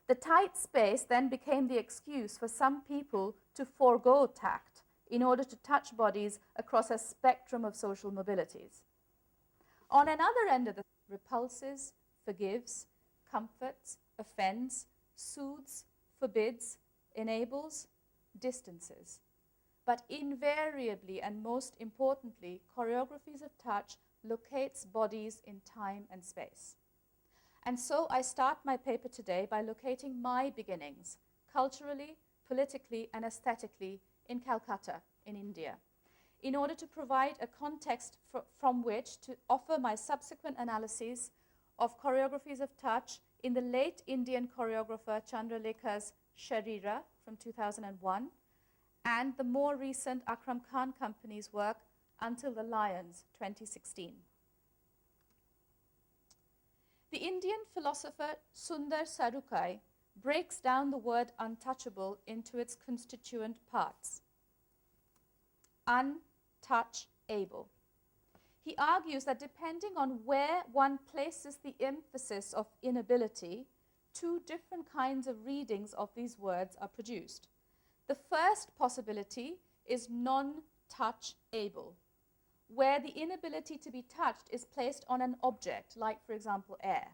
Speaker 2: The tight space then became the excuse for some people to forego tact in order to touch bodies across a spectrum of social mobilities. On another end of the repulses, forgives, comforts, offends, soothes, forbids, enables, distances. But invariably and most importantly, choreographies of touch locates bodies in time and space. And so I start my paper today by locating my beginnings, culturally, politically, and aesthetically in Calcutta, in India, in order to provide a context from which to offer my subsequent analyses of choreographies of touch in the late Indian choreographer Chandralekha's Sharira from 2001, and the more recent Akram Khan Company's work Until the Lions, 2016. The Indian philosopher Sundar Sarukkai breaks down the word untouchable into its constituent parts. Untouchable. He argues that depending on where one places the emphasis of inability, two different kinds of readings of these words are produced. The first possibility is non-touch-able, where the inability to be touched is placed on an object, like, for example, air.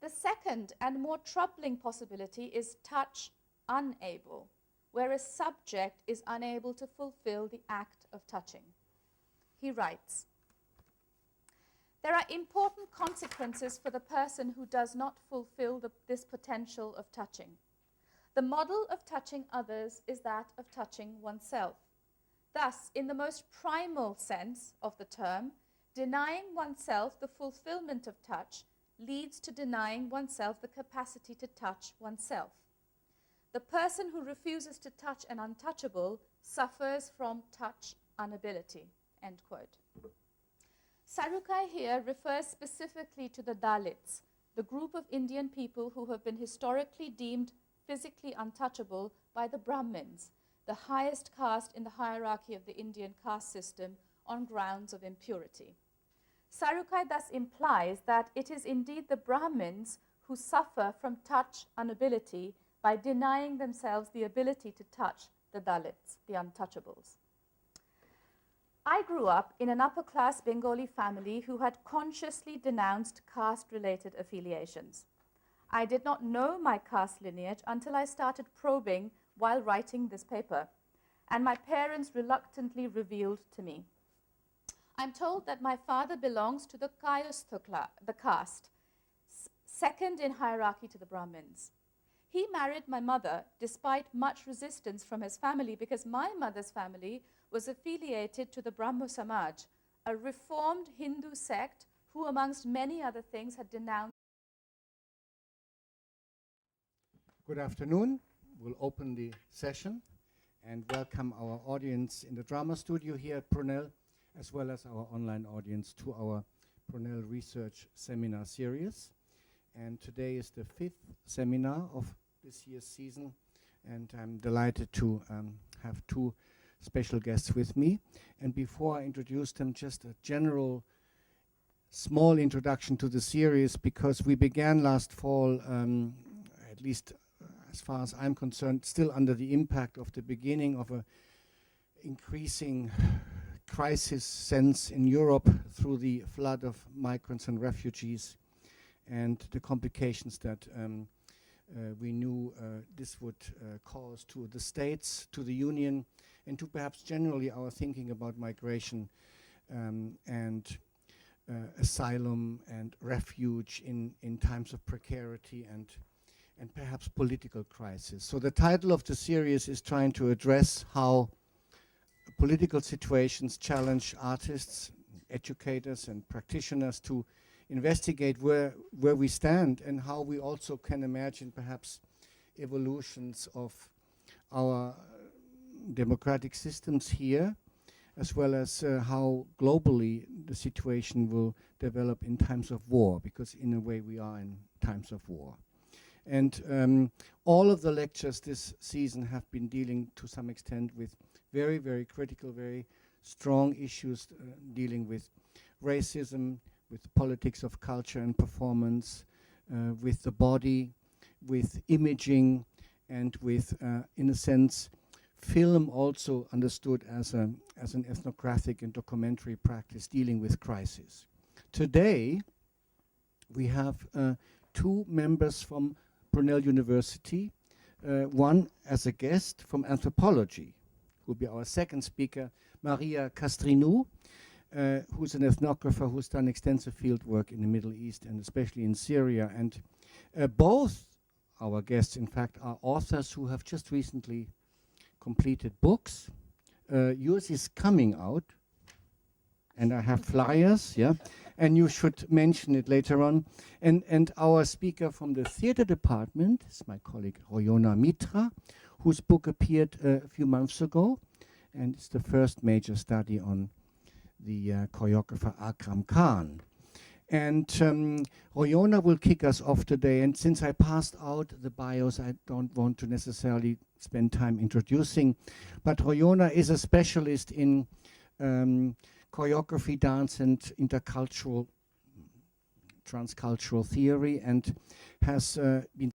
Speaker 2: The second and more troubling possibility is touch-unable, where a subject is unable to fulfill the act of touching. He writes, "There are important consequences for the person who does not fulfill this potential of touching. The model of touching others is that of touching oneself. Thus, in the most primal sense of the term, denying oneself the fulfillment of touch leads to denying oneself the capacity to touch oneself. The person who refuses to touch an untouchable suffers from touch inability." End quote. Sarukkai here refers specifically to the Dalits, the group of Indian people who have been historically deemed physically untouchable by the Brahmins, the highest caste in the hierarchy of the Indian caste system on grounds of impurity. Sarukkai thus implies that it is indeed the Brahmins who suffer from touch inability by denying themselves the ability to touch the Dalits, the untouchables. I grew up in an upper-class Bengali family who had consciously denounced caste-related affiliations. I did not know my caste lineage until I started probing while writing this paper, and my parents reluctantly revealed to me. I'm told that my father belongs to the Kayastha, the caste, second in hierarchy to the Brahmins. He married my mother despite much resistance from his family because my mother's family was affiliated to the Brahmo Samaj, a reformed Hindu sect who, amongst many other things, had denounced.
Speaker 1: Good afternoon. We'll open the session and welcome our audience in the drama studio here at Brunel, as well as our online audience to our Brunel Research Seminar series. And today is the 5th seminar of this year's season, and I'm delighted to have two special guests with me. And before I introduce them, just a general small introduction to the series, because we began last fall, at least as far as I'm concerned, still under the impact of the beginning of a increasing crisis sense in Europe through the flood of migrants and refugees and the complications that we knew this would cause to the states, to the Union, and to perhaps generally our thinking about migration and asylum and refuge in times of precarity and perhaps political crisis. So the title of the series is trying to address how political situations challenge artists, educators, and practitioners to investigate where we stand and how we also can imagine perhaps evolutions of our democratic systems here as well as how globally the situation will develop in times of war, because in a way we are in times of war. And all of the lectures this season have been dealing to some extent with very, very critical, very strong issues dealing with racism, with the politics of culture and performance, with the body, with imaging, and with, in a sense, film also understood as an ethnographic and documentary practice dealing with crisis. Today, we have 2 members from Brunel University, one as a guest from Anthropology, who will be our second speaker, Maria Kastrinou, who's an ethnographer who's done extensive field work in the Middle East and especially in Syria. And both our guests, in fact, are authors who have just recently completed books. Yours is coming out, and I have flyers, yeah, and you should mention it later on. And our speaker from the theater department is my colleague Royona Mitra, whose book appeared a few months ago, and it's the first major study on the choreographer Akram Khan. And Royona will kick us off today, and since I passed out the bios, I don't want to necessarily spend time introducing, but Royona is a specialist in choreography, dance, and intercultural, transcultural theory, and has been